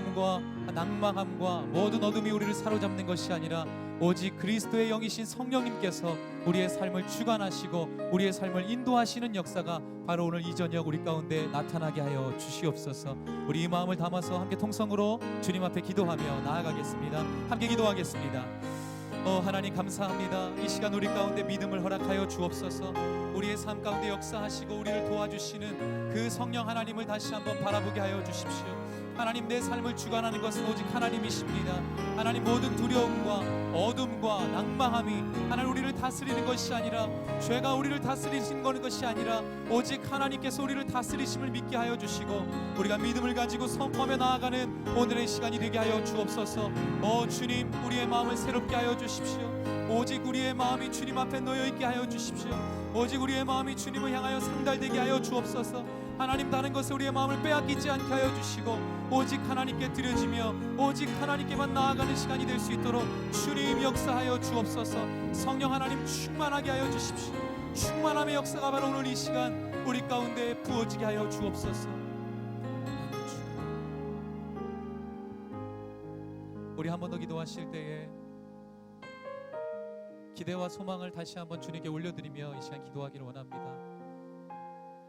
두려움과 낭망함과 모든 어둠이 우리를 사로잡는 것이 아니라 오직 그리스도의 영이신 성령님께서 우리의 삶을 주관하시고 우리의 삶을 인도하시는 역사가 바로 오늘 이 저녁 우리 가운데 나타나게 하여 주시옵소서. 우리 이 마음을 담아서 함께 통성으로 주님 앞에 기도하며 나아가겠습니다. 함께 기도하겠습니다. 하나님 감사합니다. 이 시간 우리 가운데 믿음을 허락하여 주옵소서. 우리의 삶 가운데 역사하시고 우리를 도와주시는 그 성령 하나님을 다시 한번 바라보게 하여 주십시오. 하나님, 내 삶을 주관하는 것은 오직 하나님이십니다. 하나님, 모든 두려움과 어둠과 낭망함이 하나님 우리를 다스리는 것이 아니라, 죄가 우리를 다스리신 것이 아니라 오직 하나님께서 우리를 다스리심을 믿게 하여 주시고 우리가 믿음을 가지고 선포하며 나아가는 오늘의 시간이 되게 하여 주옵소서. 주님, 우리의 마음을 새롭게 하여 주십시오. 오직 우리의 마음이 주님 앞에 놓여있게 하여 주십시오. 오직 우리의 마음이 주님을 향하여 상달되게 하여 주옵소서. 하나님, 다른 것에 우리의 마음을 빼앗기지 않게 하여 주시고 오직 하나님께 드려지며 오직 하나님께만 나아가는 시간이 될 수 있도록 주님 역사하여 주옵소서. 성령 하나님 충만하게 하여 주십시오. 충만함의 역사가 바로 오늘 이 시간 우리 가운데 부어지게 하여 주옵소서. 우리 한 번 더 기도하실 때에 기대와 소망을 다시 한번 주님께 올려드리며 이 시간 기도하기를 원합니다.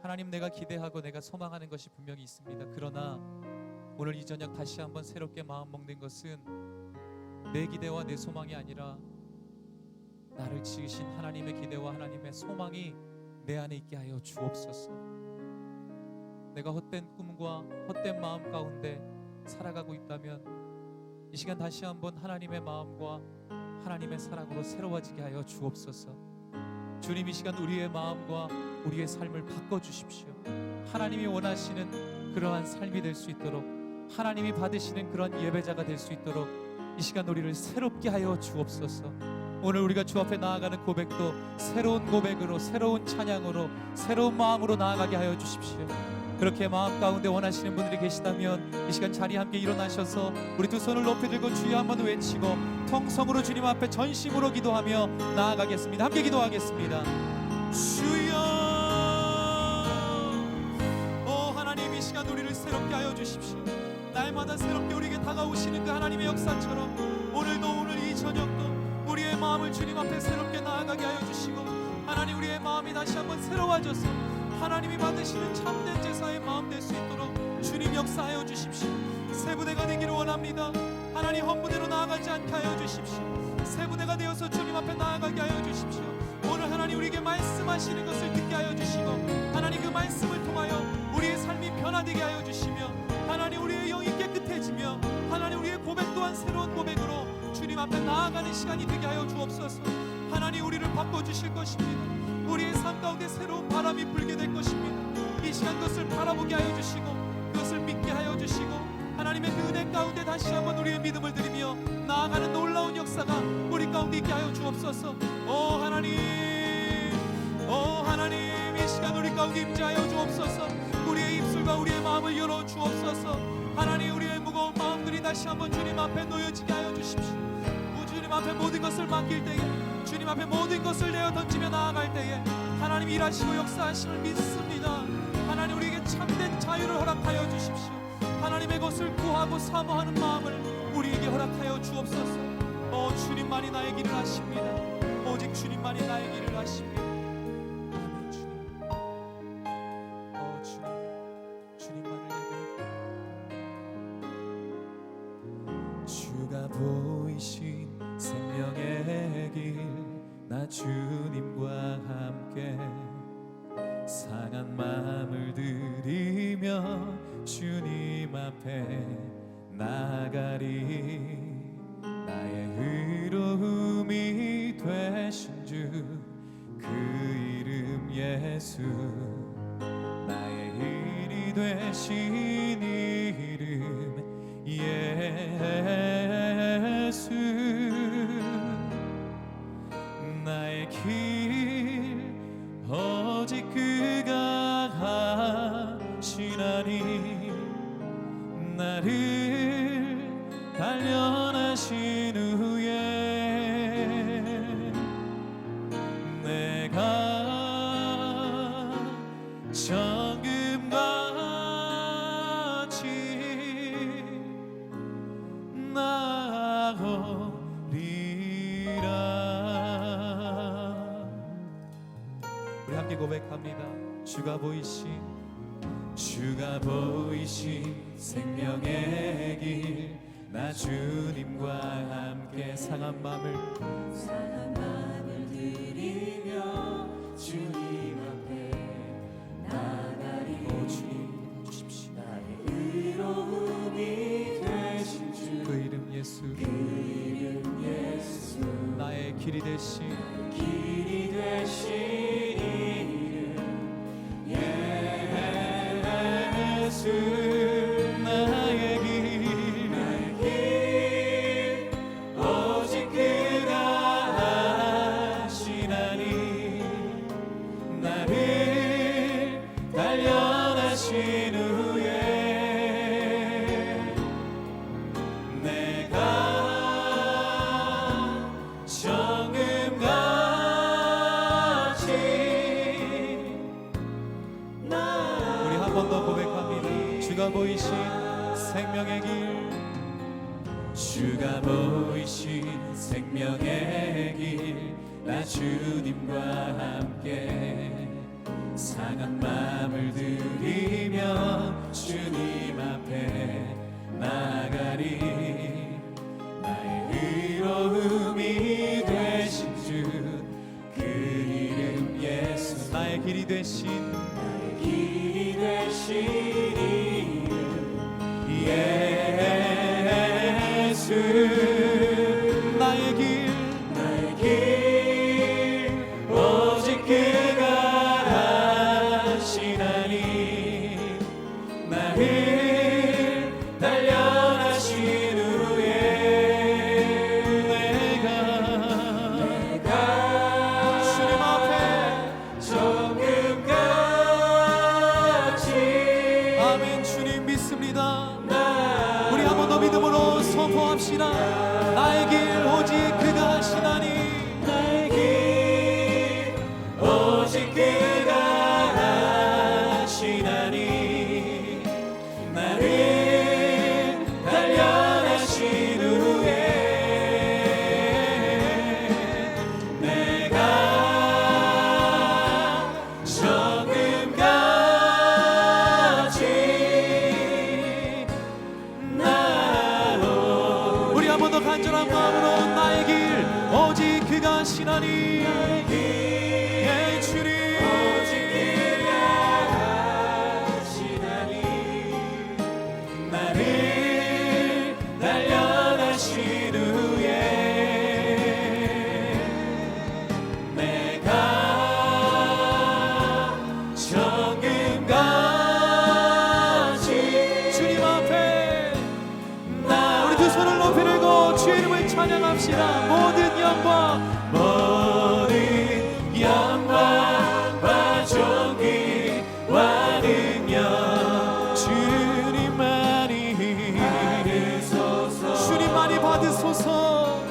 하나님, 내가 기대하고 내가 소망하는 것이 분명히 있습니다. 그러나 오늘 이 저녁 다시 한번 새롭게 마음 먹는 것은 내 기대와 내 소망이 아니라 나를 지으신 하나님의 기대와 하나님의 소망이 내 안에 있게 하여 주옵소서. 내가 헛된 꿈과 헛된 마음 가운데 살아가고 있다면 이 시간 다시 한번 하나님의 마음과 하나님의 사랑으로 새로워지게 하여 주옵소서. 주님, 이 시간 우리의 마음과 우리의 삶을 바꿔주십시오. 하나님이 원하시는 그러한 삶이 될 수 있도록, 하나님이 받으시는 그런 예배자가 될 수 있도록 이 시간 우리를 새롭게 하여 주옵소서. 오늘 우리가 주 앞에 나아가는 고백도 새로운 고백으로, 새로운 찬양으로, 새로운 마음으로 나아가게 하여 주십시오. 그렇게 마음 가운데 원하시는 분들이 계시다면 이 시간 자리에 함께 일어나셔서 우리 두 손을 높이 들고 주여 한번 외치고 통성으로 주님 앞에 전심으로 기도하며 나아가겠습니다. 함께 기도하겠습니다. 주여, 하나님, 이 시간 우리를 새롭게 하여 주십시오. 날마다 새롭게 우리에게 다가오시는 그 하나님의 역사처럼 오늘 이 저녁도 우리의 마음을 주님 앞에 새롭게 나아가게 하여 주시고 하나님, 우리의 마음이 다시 한번 새로워져서 하나님이 받으시는 참된 제사의 마음 될 수 있도록 주님 역사하여 주십시오. 새 부대가 되기를 원합니다. 하나님, 헛부대로 나아가지 않게 하여 주십시오. 새 부대가 되어서 주님 앞에 나아가게 하여 주십시오. 오늘 하나님 우리에게 말씀하시는 것을 듣게 하여 주시고 하나님 그 말씀을 통하여 우리의 삶이 변화되게 하여 주시며 하나님 우리의 영이 깨끗해지며 하나님 우리의 고백 또한 새로운 고백으로 주님 앞에 나아가는 시간이 되게 하여 주옵소서. 하나님, 우리를 바꿔주실 것입니다. 우리의 삶 가운데 새로운 바람이 불게 될 것입니다. 이 시간 그것을 바라보게 하여 주시고 그것을 믿게 하여 주시고 하나님의 그 은혜 가운데 다시 한번 우리의 믿음을 드리며 나아가는 놀라운 역사가 우리 가운데 있게 하여 주옵소서. 하나님, 이 시간 우리 가운데 임재하여 주옵소서. 우리의 입술과 우리의 마음을 열어 주옵소서. 하나님, 우리의 무거운 마음들이 다시 한번 주님 앞에 놓여지게 하여 주십시오. 주님 앞에 모든 것을 맡길 때에, 주님 앞에 모든 것을 내어 던지며 나아갈 때에 하나님 일하시고 역사하심을 믿습니다. 하나님, 우리에게 참된 자유를 허락하여 주십시오. 하나님의 것을 구하고 사모하는 마음을 우리에게 허락하여 주옵소서. 주님만이 나의 길을 아십니다. 오직 주님만이 나의 길을 아십니다. 아멘. 주님, 주님만을 예배드립니다. 주가 보이신 생명의 길, 나 주님과 함께 상한 마음을 들이며 주님 앞에 나가리. 나의 의로움이 되신 주 그 이름 예수, 나의 일이 되신 이름 예수. 나의 길 오직 그가 하시나니 나를 단련하신 후에 내가 정금같이 같이 고백합니다. 주가 보이신 생명의 길, 나 주님과 함께 상한 마음을 드리며 주님 앞에 나가리. 오 주님 주십시오. 나의 의로움이 되신 주, 그 이름 예수, 그 이름 예수, 나의 길이 되신 이름 예수. 나의 길 오직 그가 하시나니, 나를 단련하신 후에 내가 정금같이. 우리 한 번 더 고백합니다. 주가 보이신 생명의 길, 주가 보이신 생명의 길, 나 주님과 함께 상한 마음을 드리며 주님 앞에 나가리. 나의 의로움이 되신 주, 그 이름 예수, 나의 길이 되신 이름 예수. 나의 길 오직 그가 하시나니, 나를 단련하신 후에 내가 주님 앞에 정금같이. 아멘. 주님 믿습니다. 우리 한 번 더 믿음으로 선포합시다. 나의 길 오직 그가 하시나니, 나의 길 오직 그가 하시나니, 나를 단련하신 후에 내가 정금같이. 우리 한 번 더 간절한 마음으로 나의 길 오직 그가 하시나니, 예 주님 오직 그가 하시나니, 나를 단련하신 후에 내가 정금같이. 주님 앞에 우리 두 손을 높이 들고 주의 이름을 찬양합시다. 모든 영광과 존귀와 능력 주님만이 받으소서. 주님만이 받으소서.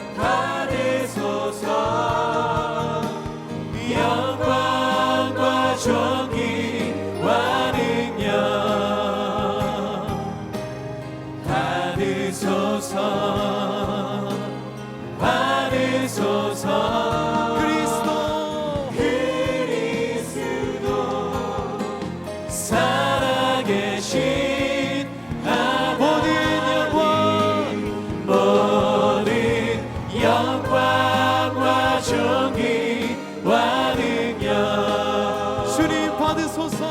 영광과 존귀와 능력 받으소서. 그리스도 살아계신 모든 영광과 존귀와 능력 주님 받으소서.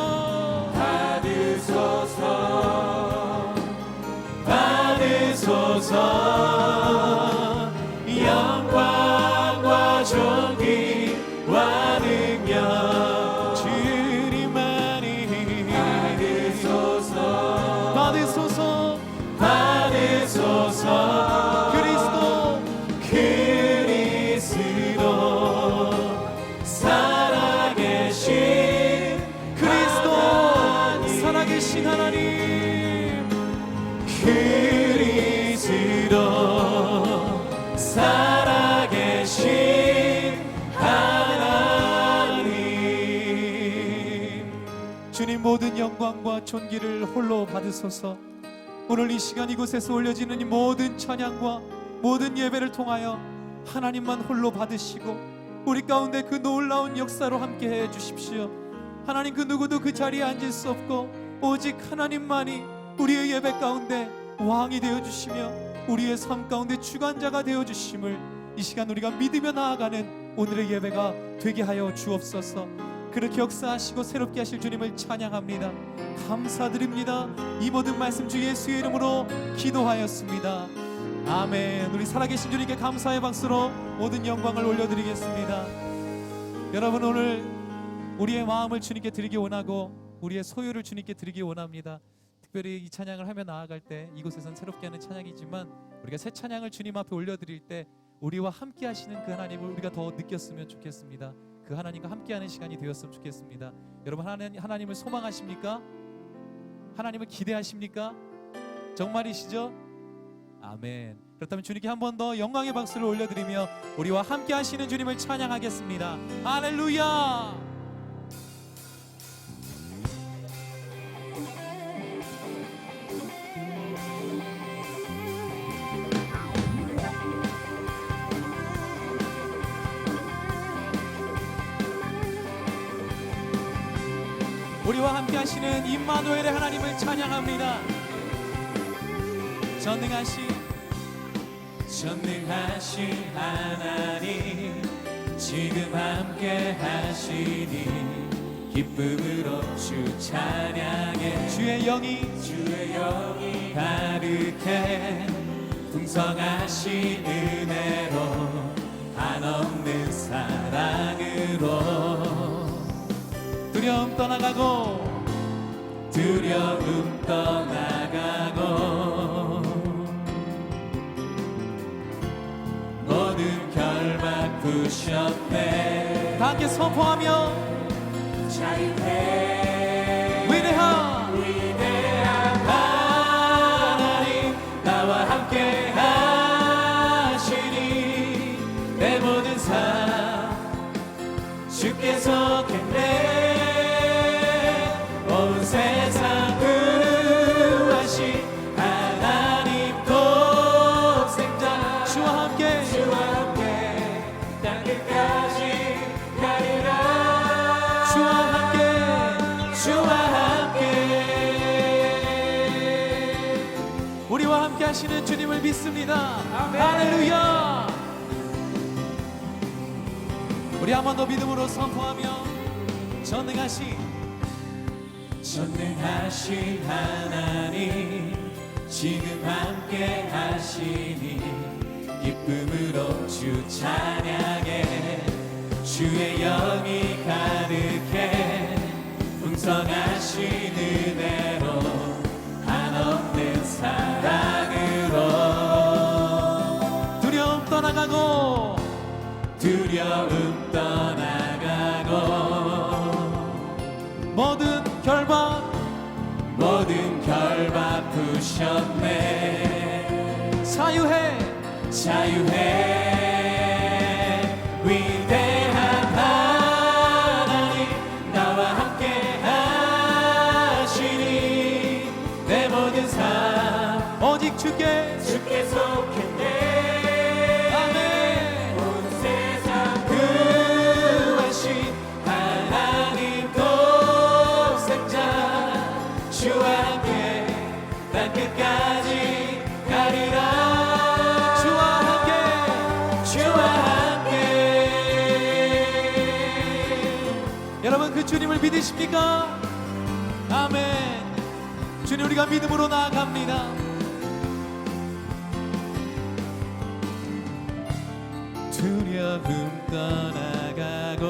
영광과 존귀와 능력 주님만이 받으소서. 그리스도 살아계신 하나님, 그리스도 살아계신 하나님. 주님 모든 영광과 존귀를 홀로 받으소서. 오늘 이 시간 이곳에서 올려지는 이 모든 찬양과 모든 예배를 통하여 하나님만 홀로 받으시고 우리 가운데 그 놀라운 역사로 함께 해 주십시오. 하나님, 그 누구도 그 자리에 앉을 수 없고 오직 하나님만이 우리의 예배 가운데 왕이 되어주시며 우리의 삶 가운데 주관자가 되어주심을 이 시간 우리가 믿으며 나아가는 오늘의 예배가 되게 하여 주옵소서. 그렇게 역사하시고 새롭게 하실 주님을 찬양합니다. 감사드립니다. 이 모든 말씀 주 예수의 이름으로 기도하였습니다. 아멘. 우리 살아계신 주님께 감사의 박수로 모든 영광을 올려드리겠습니다. 여러분, 오늘 우리의 마음을 주님께 드리기 원하고 우리의 소유를 주님께 드리기 원합니다. 특별히 이 찬양을 하며 나아갈 때 이곳에선 새롭게 하는 찬양이지만 우리가 새 찬양을 주님 앞에 올려드릴 때 우리와 함께 하시는 그 하나님을 우리가 더 느꼈으면 좋겠습니다. 그 하나님과 함께하는 시간이 되었으면 좋겠습니다. 여러분, 하나님을 소망하십니까? 하나님을 기대하십니까? 정말이시죠? 아멘. 그렇다면 주님께 한 번 더 영광의 박수를 올려드리며 우리와 함께 하시는 주님을 찬양하겠습니다. 할렐루야. 우리와 함께 하시는 임마누엘의 하나님을 찬양합니다. 전능하신 하나님, 지금 함께 하시니 기쁨으로 주 찬양해. 주의 영이 가득해 풍성하신 은혜로 한없는 사랑으로 두려움 떠나가고 모든 결박 부셨네. 다 함께 선포하며 자유해. 위대한 하나님, 나와 함께 하시니 내 모든 삶 주께서 겠네. 온 세상 구하신 하나님 독생자, 주와 함께 땅 끝까지 가리라. 주와 함께 우리와 함께 하시는 주님을 믿습니다. 아멘. 할렐루야. 우리 한 번 더 믿음으로 선포하며 전능하신 하나님, 지금 함께 하시니 기쁨으로 주 찬양해. 주의 영이 가득해 풍성하신 은혜로 한없는 사랑으로 두려움 떠나가고 모든 결박 부셨네. 자유해 위대한 하나님, 나와 함께 하시니 내 모든 삶 오직 주께 속했네. 아멘. 온 세상 구하신 하나님 독생자, 주와 함께 땅 끝까지 가리라. 여러분, 그 주님을 믿으십니까? 아멘. 주님, 우리가 믿음으로 나아갑니다. 두려움 떠나가고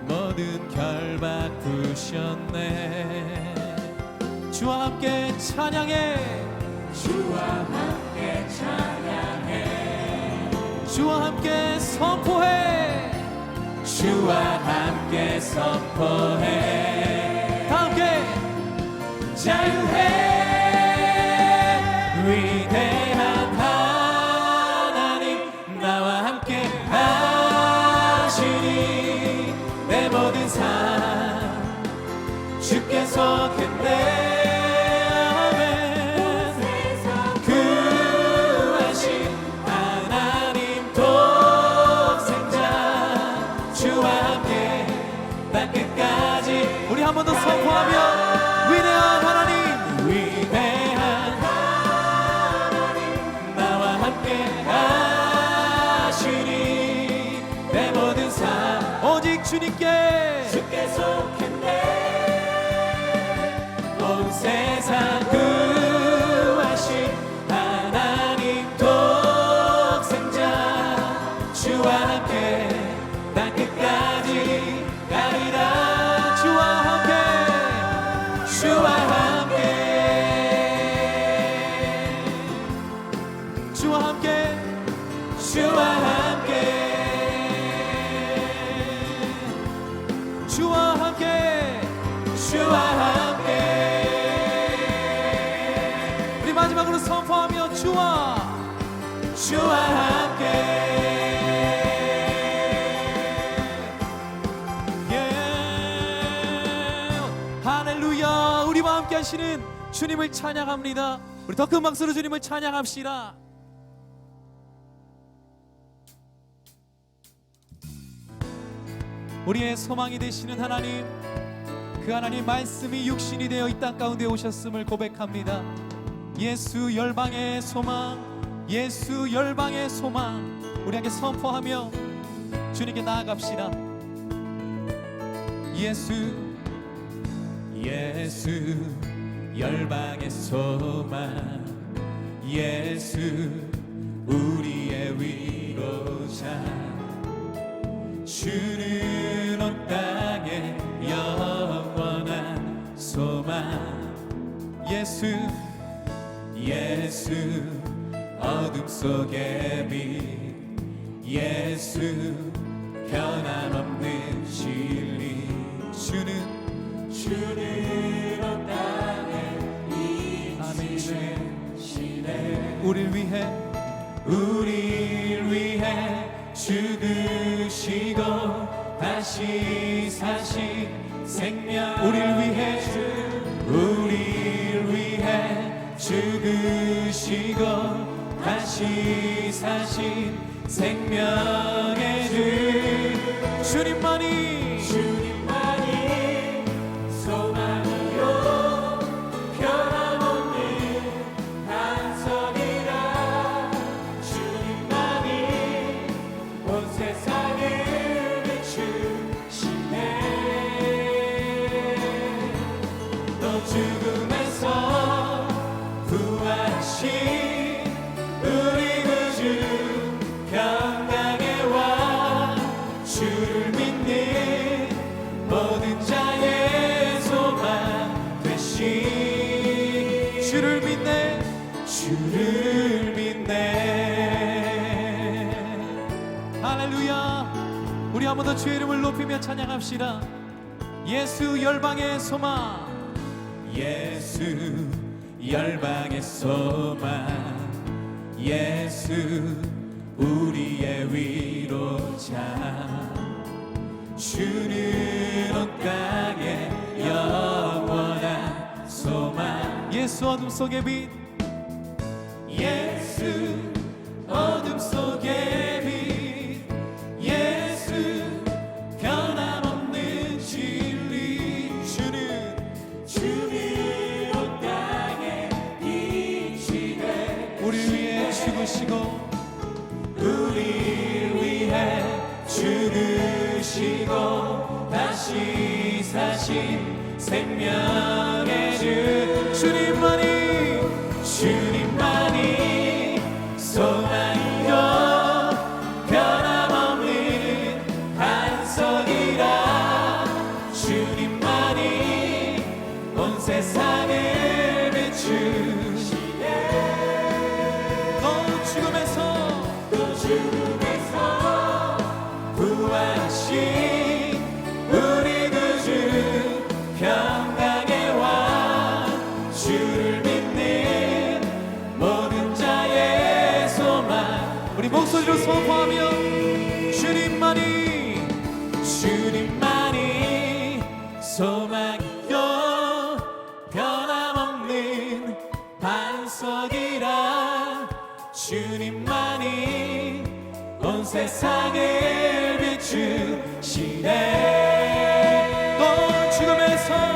모든 결박 부셨네. 주와 함께 찬양해. 주와 함께 선포해. 다 함께 자유해. 위대한 하나님, 나와 함께 하시니 내 모든 삶 주께서 겠네. 구하신 하나님 독생자, 한 번 더 선포하며 위대한 하나님, 위대한 하나님, 나와 함께 하시니 내 모든 삶 오직 주님께 속했네. 온 세상 구하신 하나님 독생자 주와 함께 땅 끝까지 가리라. 주와 함께, 주와 함께, 주와 함께, 주와 함께, 주와 함께, 주와 함께. 우리 마지막으로 선포하며 주와 함께. 할렐루야. 우리와 함께 하시는 주님을 찬양합니다. 우리 더 큰 박수로 주님을 찬양합시다. 우리의 소망이 되시는 하나님, 그 하나님 말씀이 육신이 되어 이 땅 가운데 오셨음을 고백합니다. 예수 열방의 소망, 예수 열방의 소망, 우리 함께 선포하며 주님께 나아갑시다. 예수 열방의 소망, 예수 우리의 위로자, 주는 온 땅의 영원한 소망. 예수 어둠 속의 빛, 예수 변함없는 진리. 주는 온 땅에 이치시네. 우릴 위해 죽으시고 다시 사신 생명. 우릴 위해 죽으시고 다시 사신 생명의 주. 주님만이 소망이요 변함없는 반석이라. 주님만이 온 세상을 비추시네. 또 죽음에서 부활하신 우리 구주 평강의 왕, 주를 믿는 모든 자의 소망 되신. 주를 믿네. 할렐루야. 우리 한 번 더 주의 이름을 높이며 찬양합시다. 예수 열방의 소망, 예수 열방의 소망, 예수 우리의 위로자, 주는 온 땅의 영원한 소망. 예수 어둠 속의 빛, 예수 어둠 속의 빛, 예수 변함없는 진리. 주는 온 땅의 빛이 돼. 우리를 위해 죽으시고, 우리를 위해 죽으시고 다시 사신 생명의 주. 주님만이 소망이요 변함없는 반석이라. 주님만이 온 세상을 비추시네. 또 죽음에서 부활하신 우리 구주 평강의 왕, 주를 믿는 모든 자의 소망. 우리 목소리로 선포하며 주님만이 소망이요 변함없는 반석이라. 주님만이 온 세상을 비추시네. 또 죽음에서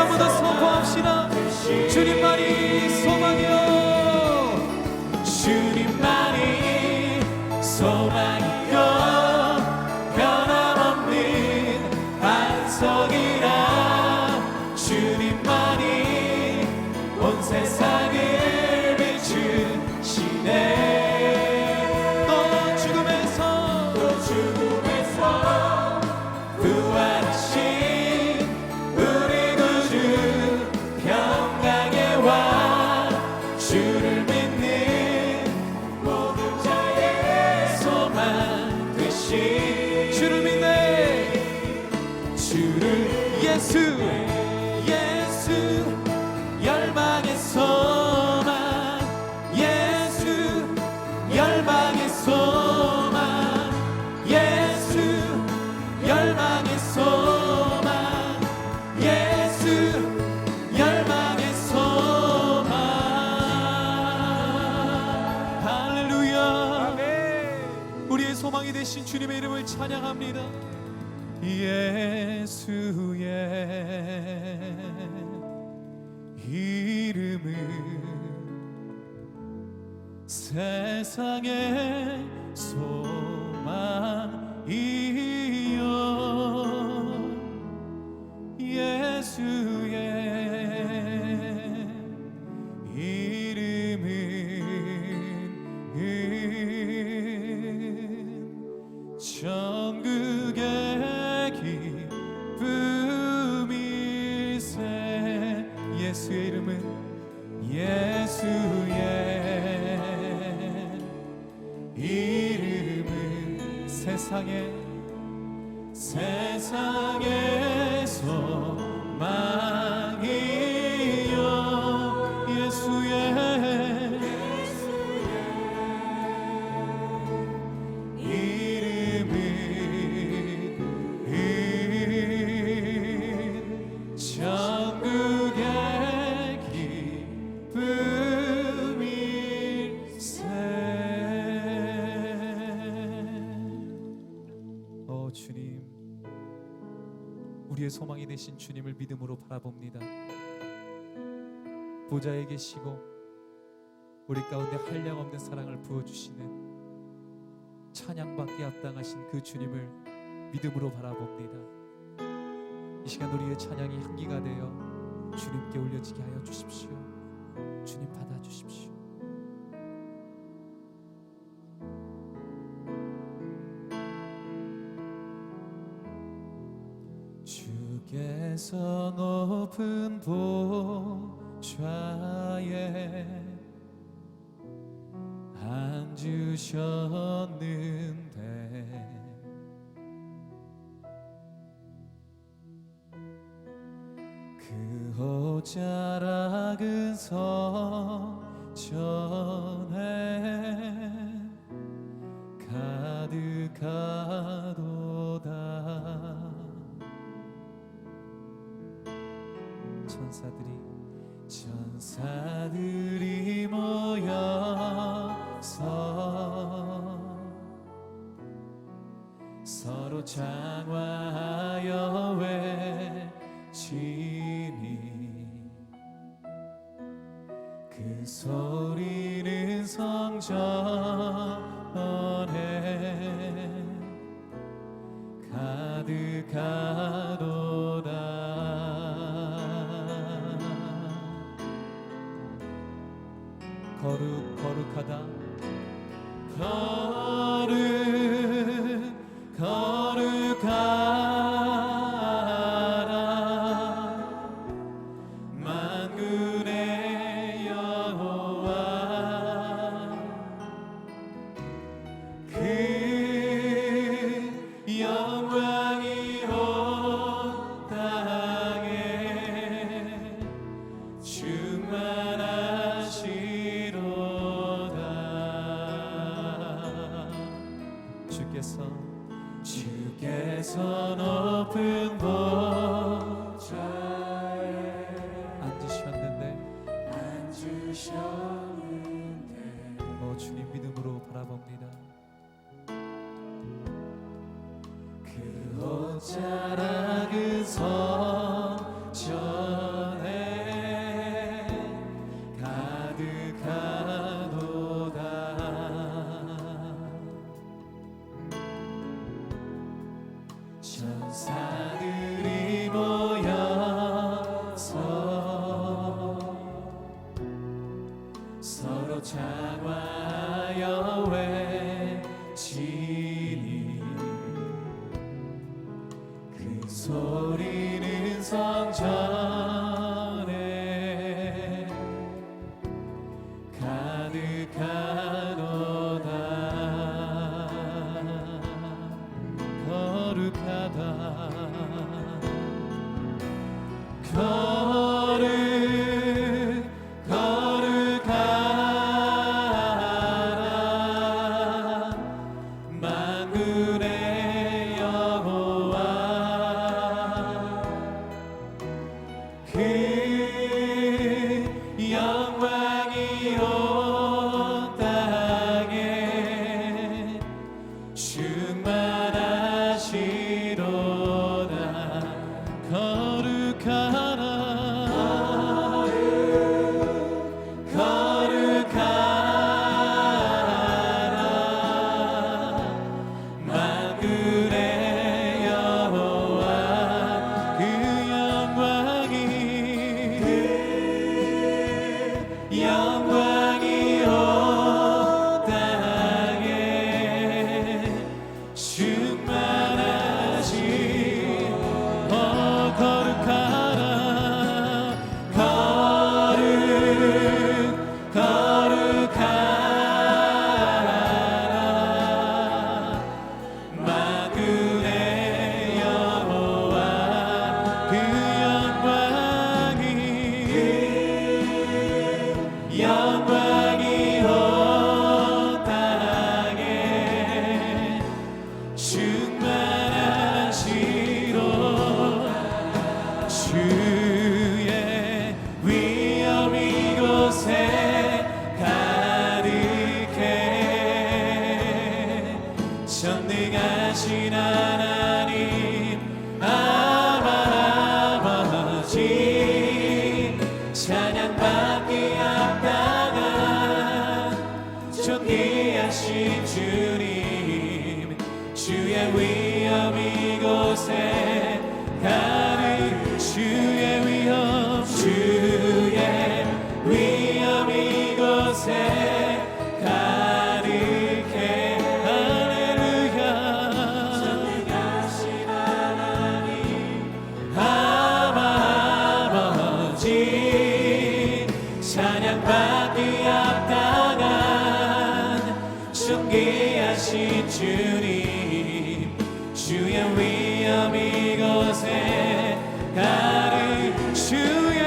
한번 더 선포합시다. 주님만이 소망이요, 주님만이 소망이요, 변함없는 반석이라. 주님만이 온 세상을 비추시네. 예수 열방의 소망, 예수 열방의 소망, 예수 열방의 소망, 예수 열방의 소망. 할렐루야. 우리의 소망이 되신 주님의 이름을 찬양합니다. 예수의 이름은 세상의 소망이요, 예수의 이름은 전국의 기쁨일세. 예수의 이름은, 예수의 이름은 세상의 소망이요, 예수의 우리의 소망이 되신 주님을 믿음으로 바라봅니다. 보좌에 계시고 우리 가운데 한량없는 사랑을 부어주시는 찬양받기 합당하신 그 주님을 믿음으로 바라봅니다. 이 시간 우리의 찬양이 향기가 되어 주님께 올려지게 하여 주십시오. 주님 받아주십시오. 주께서 높은 보좌에 앉으셨는데 그 호자락은 성전에 가득하도다. 천사들이 모여서 서로 장화하여 외치니 그 소리는 성전에 가득하도다. 거룩하다. 거룩하라 만군의 여호와. 그 영광이 온 땅에 충만하시. 그 영광이 온 땅에 충만하시로다. 거룩하라 만군의 여호와 그 영광이 온 땅에 충만하시. 거룩하라 거룩하라 만군의 여호와 그 영광이 온 땅에 충만하시로. 주의 위엄 이곳에 가득해. 전능하신 하나님 아버지 찬양받기 합당한 존귀하신 주님. 주의 위엄 이곳에 가득. 주의 위엄 이곳에 가득해. 할렐루야. 전능하신 하나님 아버지 찬양받기 합당한 존귀하신 주님. 주의 위엄 이곳에 가득. 주의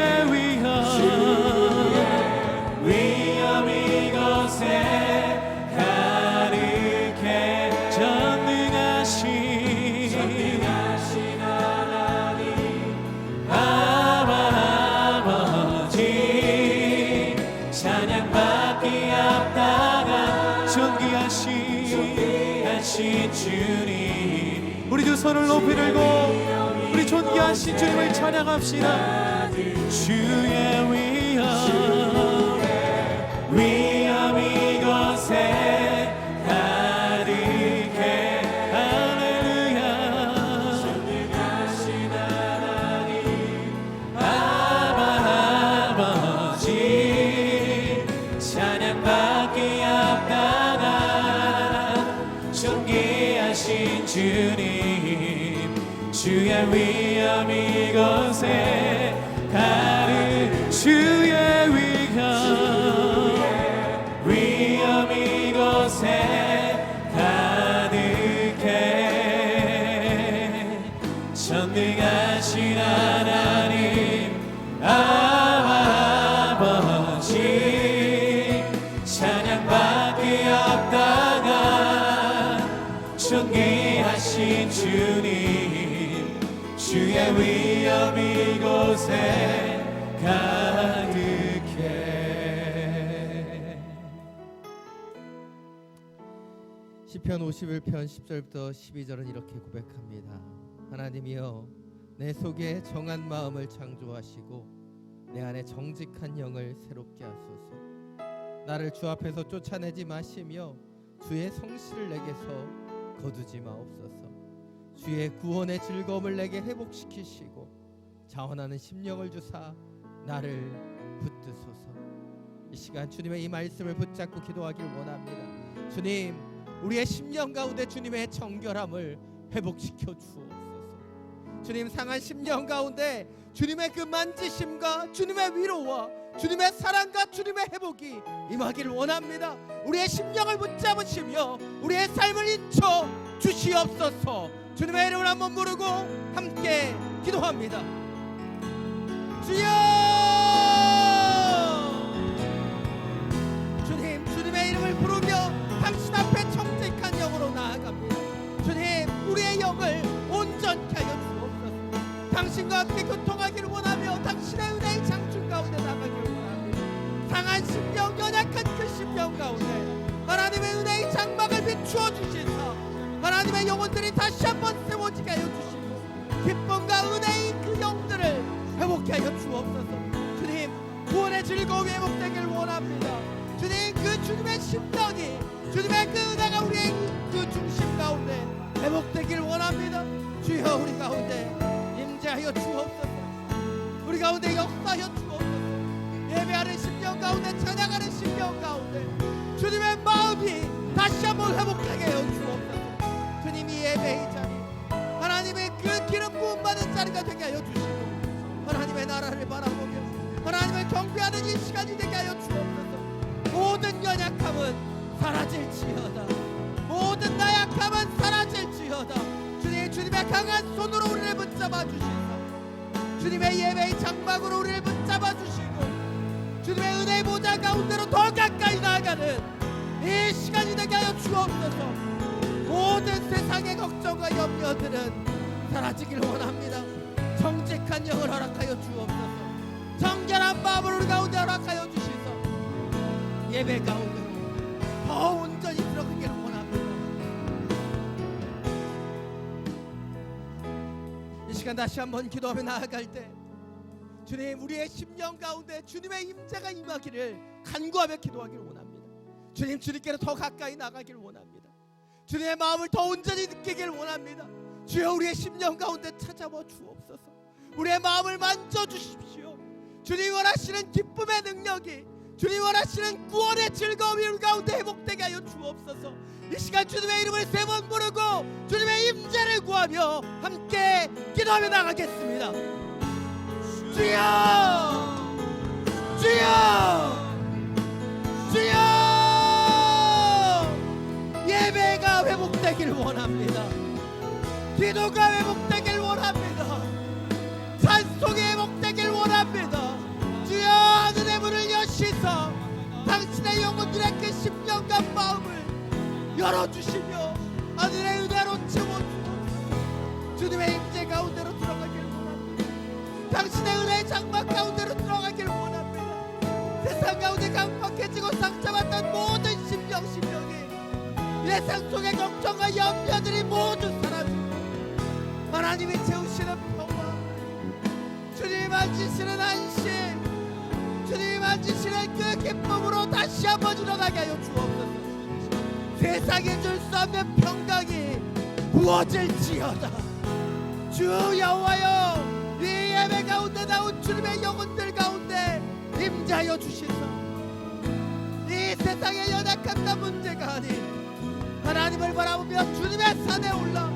위엄 이곳에 가득해. 전능하신 하나님 아버지 찬양받기 합당한 존귀하신 주님. 우리 두 손을 높이 들고 우리 존귀하신 주님을 찬양합시다. 주의 위엄 이곳에 가득해. 할렐루야. 전능하신 하나님 아버지 찬양받기 합당한 존귀하신 주님. 주의 위엄 이곳에 가득. 주의 위엄 이곳에 가득해. 전능하신 하나님 아버지 찬양받기 합당한 존귀하신 주님. 주의 위엄 이곳에 가득해. 시편 51편 10절부터 12절은 이렇게 고백합니다. 하나님이여 내 속에 정한 마음을 창조하시고 내 안에 정직한 영을 새롭게 하소서. 나를 주 앞에서 쫓아내지 마시며 주의 성실을 내게서 거두지 마옵소서. 주의 구원의 즐거움을 내게 회복시키시고 자원하는 심령을 주사 나를 붙드소서. 이 시간 주님의 이 말씀을 붙잡고 기도하길 원합니다. 주님, 우리의 심령 가운데 주님의 정결함을 회복시켜 주옵소서. 주님, 상한 심령 가운데 주님의 그 만지심과 주님의 위로와 주님의 사랑과 주님의 회복이 임하기를 원합니다. 우리의 심령을 붙잡으시며 우리의 삶을 인쳐 주시옵소서. 주님의 이름을 한번 부르고 함께 기도합니다. 주여! 주님, 주님의 이름을 부르며 당신 앞에 정직한 영으로 나아갑니다. 주님, 우리의 영을 온전케 하여 주옵소서. 당신과 함께 교통하기를 원하며 당신의 하여 주옵소서. 주님, 구원의 즐거움이 회복되길 원합니다. 주님, 그 주님의 심령이, 주님의 그 은혜가 우리의 그 중심 가운데 회복되길 원합니다. 주여, 우리 가운데 임재하여 주옵소서. 우리 가운데 역사하여 주옵소서. 예배하는 심령 가운데, 찬양하는 심령 가운데 주님의 마음이 다시 한번 회복하게 하여 주옵소서. 주님이 예배의 자리, 하나님의 그 기름 부음 받은 자리가 되게 하여 주시고, 하나님의 나라를 바라보며 하나님을 경배하는 이 시간이 되게 하여 주옵소서. 모든 연약함은 사라질지어다. 모든 나약함은 사라질지어다. 주님, 주님의 강한 손으로 우리를 붙잡아 주시고, 주님의 예배의 장막으로 우리를 붙잡아 주시고, 주님의 은혜의 보좌 가운데로 더 가까이 나아가는 이 시간이 되게 하여 주옵소서. 모든 세상의 걱정과 염려들은 사라지길 원합니다. 정직한 영을 허락하여 주옵소서. 정결한 마음을 우리 가운데 허락하여 주시소. 예배 가운데 더 온전히 들어가기를 원합니다. 이 시간 다시 한번 기도하며 나아갈 때, 주님, 우리의 심령 가운데 주님의 임재가 임하기를 간구하며 기도하기를 원합니다. 주님, 주님께로 더 가까이 나가기를 원합니다. 주님의 마음을 더 온전히 느끼기를 원합니다. 주여, 우리의 심령 가운데 찾아와 주옵소서. 우리의 마음을 만져주십시오. 주님 원하시는 기쁨의 능력이, 주님 원하시는 구원의 즐거움이 우리 가운데 회복되게 하여 주옵소서. 이 시간 주님의 이름을 세 번 부르고 주님의 임재를 구하며 함께 기도하며 나가겠습니다. 주여, 주여, 주여. 예배가 회복되길 원합니다. 기도가 회복되길 원합니다. 찬송이 회복되길 원합니다. 주여, 하늘의 문을 여시서 당신의 영혼들의 그 심령과 마음을 열어주시며 하늘의 은혜로 채워주옵소서. 주님의 임재 가운데로 들어가길 원합니다. 당신의 은혜의 장막 가운데로 들어가길 원합니다. 세상 가운데 강박해지고 상처받던 모든 심령이 예상 속의 걱정과 염려들이 모두 사라지고 하나님이 채우시는 평화, 주님 만지시는 안심, 주님 만지시는 그 기쁨으로 다시 한번 일어나게 하여 주옵소서. 세상에 줄 수 없는 평강이 부어질지어다. 주 여호와여, 이 예배 가운데 나온 주님의 영혼들 가운데 임재하여 주시소. 이 세상의 연약함과 문제가 아닌 하나님을 바라보며 주님의 산에 올라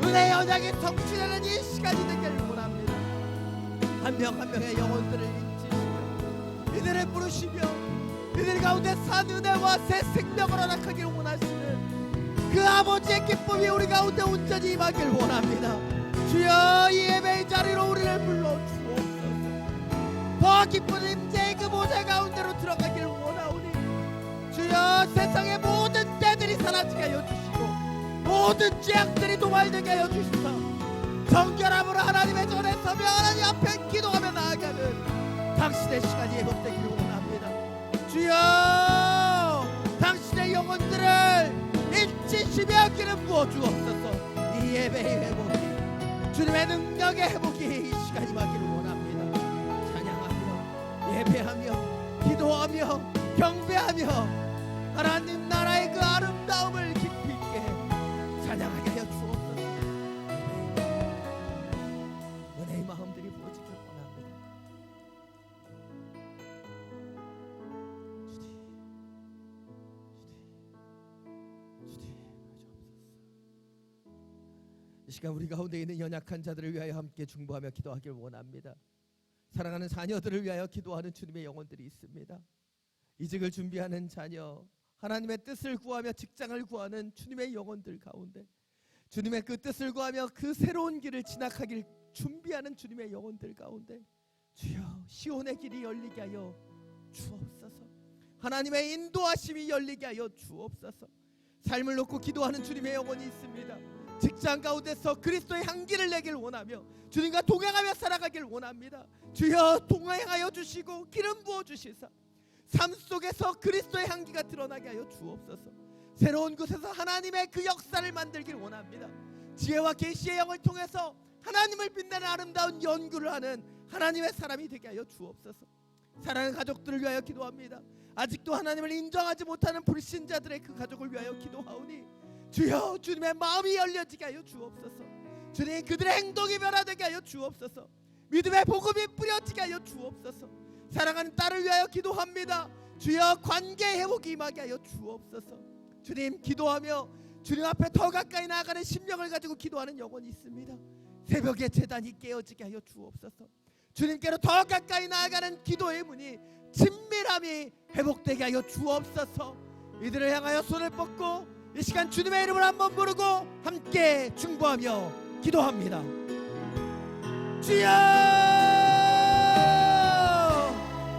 은혜의 언약이 성취되는 이 시간이 되기를 원합니다. 한 명 한 명의 영혼들을 인치시며 이들을 부르시며 이들 가운데 산 은혜와 새 생명을 허락하기를 원하시는 그 아버지의 기쁨이 우리 가운데 온전히 임하길 원합니다. 주여, 이 예배의 자리로 우리를 불러주옵소서. 더 기쁜 임재의 그 보좌 가운데로 들어가길 원하오니, 주여, 세상의 모든 때들이 사라지게 하여 주시고 모든 죄악들이 도말되게 하여 주시사 정결함으로 하나님의 전에 서며 하나님 앞에 기도하며 나아가는 당신의 시간이 회복되기를 원합니다. 주여, 당신의 영혼들을 인치시며 기름 부어 주옵소서. 이 예배의 회복이, 주님의 능력의 회복이 이 시간이 임하기를 원합니다. 찬양하며 예배하며 기도하며 경배하며 하나님 나라의 그 아름다움을 깊이 있게 찬양하게 하여 주옵소서. 은혜의 마음들이 부어지길 원합니다. 이 시간 우리 가운데 있는 연약한 자들을 위하여 함께 중보하며 기도하길 원합니다. 사랑하는 자녀들을 위하여 기도하는 주님의 영혼들이 있습니다. 이직을 준비하는 자녀, 하나님의 뜻을 구하며 직장을 구하는 주님의 영혼들 가운데, 주님의 그 뜻을 구하며 그 새로운 길을 진학하길 준비하는 주님의 영혼들 가운데 주여, 시온의 길이 열리게 하여 주옵소서. 하나님의 인도하심이 열리게 하여 주옵소서. 삶을 놓고 기도하는 주님의 영혼이 있습니다. 직장 가운데서 그리스도의 향기를 내길 원하며 주님과 동행하며 살아가길 원합니다. 주여, 동행하여 주시고 기름 부어 주시사 삶 속에서 그리스도의 향기가 드러나게 하여 주옵소서. 새로운 곳에서 하나님의 그 역사를 만들길 원합니다. 지혜와 계시의 영을 통해서 하나님을 빛내는 아름다운 연구를 하는 하나님의 사람이 되게 하여 주옵소서. 사랑하는 가족들을 위하여 기도합니다. 아직도 하나님을 인정하지 못하는 불신자들의 그 가족을 위하여 기도하오니 주여, 주님의 마음이 열려지게 하여 주옵소서. 주님, 그들의 행동이 변화되게 하여 주옵소서. 믿음의 복음이 뿌려지게 하여 주옵소서. 사랑하는 딸을 위하여 기도합니다. 주여, 관계 회복이 임하게 하여 주옵소서. 주님, 기도하며 주님 앞에 더 가까이 나아가는 심령을 가지고 기도하는 영혼이 있습니다. 새벽에 제단이 깨어지게 하여 주옵소서. 주님께로 더 가까이 나아가는 기도의 문이 친밀함이 회복되게 하여 주옵소서. 이들을 향하여 손을 뻗고 이 시간 주님의 이름을 한번 부르고 함께 중보하며 기도합니다. 주여,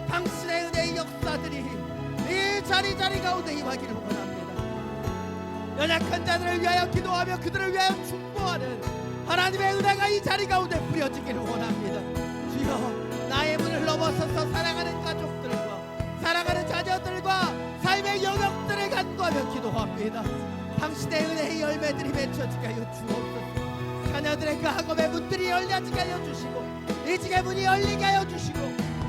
당신의 은혜의 역사들이 이 자리 가운데 임하기를 원합니다. 연약한 자들을 위하여 기도하며 그들을 위하여 중보하는 하나님의 은혜가 이 자리 가운데 뿌려지기를 원합니다. 주여, 나의 문을 넘어서서 사랑하는 가족들과 사랑하는 자녀들과 삶의 영역들을 간구하며 기도합니다. 당신의 은혜의 열매들이 맺혀지게 하여 주옵소서. 자녀들의 그 학업의 문들이 열려지게 하여 주시고 이직의 문이 열리게 하여 주시고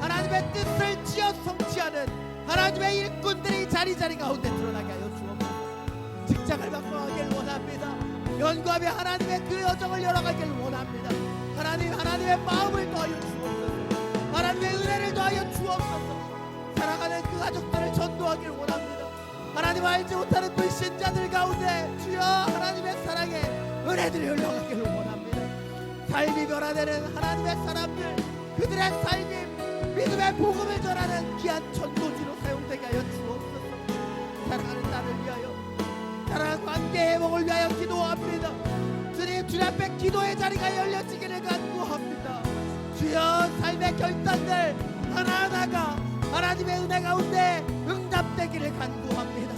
하나님의 뜻을 지어 성취하는 하나님의 일꾼들이 자리 가운데 드러나게 하여 주옵소서. 직장을 바꿔가길 원합니다. 연구하며 하나님의 그 여정을 열어가길 원합니다. 하나님의 마음을 더하여 주옵소서. 하나님의 은혜를 더하여 주옵소서. 사랑하는 그 가족들을 전도하길 원합니다. 하나님 알지 못하는 불신자들 가운데 주여, 하나님의 사랑에 은혜들이 흘러가길 원합니다. 삶이 변화되는 하나님의 사람들, 그들의 삶이 믿음의 복음을 전하는 귀한 전도지로 사용되게 하여 주옵소서. 사랑하는 딸을 위하여, 사랑하는 관계 회복을 위하여 기도합니다. 주님 앞에 기도의 자리가 열려지기를 간구합니다. 주여, 삶의 결단들 하나하나가 하나님의 은혜 가운데 응답되기를 간구합니다.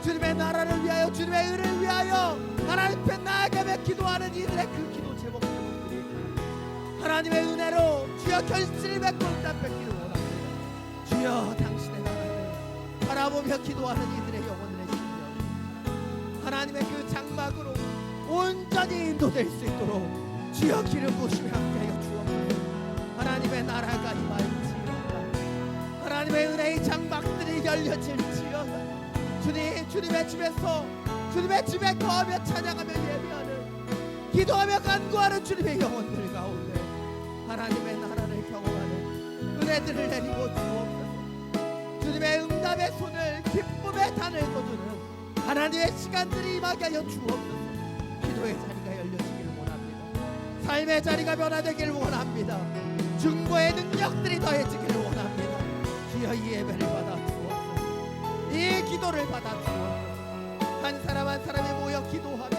주님의 나라를 위하여, 주님의 의를 위하여 하나님 앞에 나아가며 기도하는 이들의 그 기도 제목들이 하나님의 은혜로 주여 결실을 맺고 응답받기를 원합니다. 주여, 당신의 나라를 바라보며 기도하는 이들의 영혼들의 심령 하나님의 그 장막으로 온전히 인도될 수 있도록 주여 기름 부으시며 함께하여 주옵소서. 하나님의 나라가 임할지어다. 하나님의 은혜의 장막들이 열려질지어다. 주님의 집에서 주님의 집에 거하며 찬양하며 예배하는 기도하며 간구하는 주님의 영혼들 가운데 하나님의 나라를 경험하는 은혜들을 내리고 주옵소서. 주님의 응답의 손을 기쁨의 단을 거두는 하나님의 시간들이 임하게 하여 주옵소서. 기도의 자리가 열려지기를 원합니다. 삶의 자리가 변화되기를 원합니다. 중보의 능력들이 더해지기를 원합니다. 주여, 이 예배를 받아 주옵소서. 이 기도를 받아 주옵소서. 한 사람 한 사람이 모여 기도하며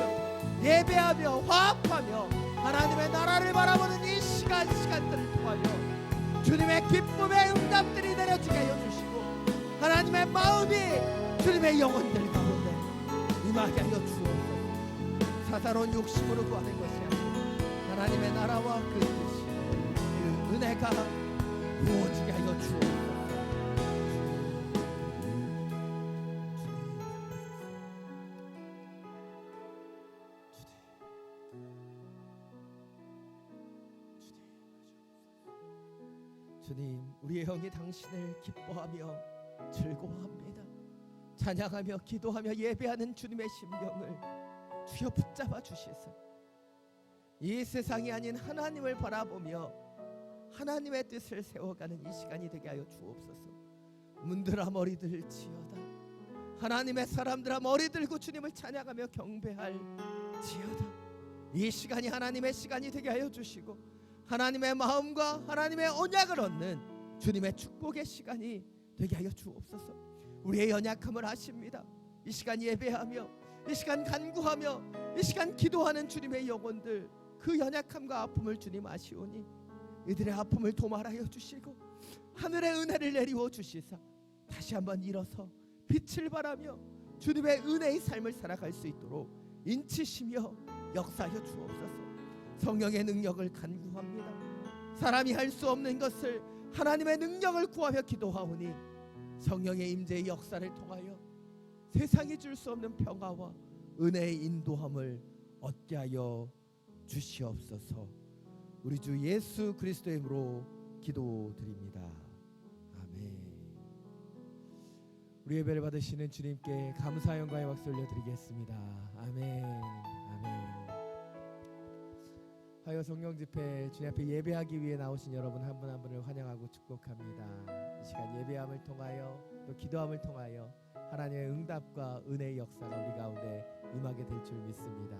예배하며 화합하며 하나님의 나라를 바라보는 이 시간들을 통하여 주님의 기쁨의 응답들이 내려지게 하여 주시고 하나님의 마음이 주님의 영혼들 가운데 임하게 하여 주옵소서. 사사로운 욕심으로 구하는 것이 아니라 하나님의 나라와 그 뜻이, 그 은혜가 부어지게 하여 주옵소서. 주님, 우리의 영이 당신을 기뻐하며 즐거워합니다. 찬양하며 기도하며 예배하는 주님의 심령을 주여 붙잡아 주시소. 이 세상이 아닌 하나님을 바라보며 하나님의 뜻을 세워가는 이 시간이 되게 하여 주옵소서. 문들아 머리들 지어다. 하나님의 사람들아 머리 들고 주님을 찬양하며 경배할 지어다. 이 시간이 하나님의 시간이 되게 하여 주시고 하나님의 마음과 하나님의 언약을 얻는 주님의 축복의 시간이 되게 하여 주옵소서. 우리의 연약함을 아십니다. 이 시간 예배하며 이 시간 간구하며 이 시간 기도하는 주님의 영혼들, 그 연약함과 아픔을 주님 아시오니 이들의 아픔을 도말하여 주시고 하늘의 은혜를 내리워 주시사 다시 한번 일어서 빛을 발하며 주님의 은혜의 삶을 살아갈 수 있도록 인치시며 역사하여 주옵소서. 성령의 능력을 간구합니다. 사람이 할 수 없는 것을 하나님의 능력을 구하며 기도하오니 성령의 임재의 역사를 통하여 세상이 줄 수 없는 평화와 은혜의 인도함을 얻게 하여 주시옵소서. 우리 주 예수 그리스도의 이름으로 기도드립니다. 아멘. 우리 예배를 받으시는 주님께 감사 영광의 박수 올려드리겠습니다. 아멘. 아멘. 화요 성령 집회 주님 앞에 예배하기 위해 나오신 여러분 한 분 한 분을 환영하고 축복합니다. 이 시간 예배함을 통하여 또 기도함을 통하여 하나님의 응답과 은혜의 역사가 우리 가운데 임하게 될 줄 믿습니다.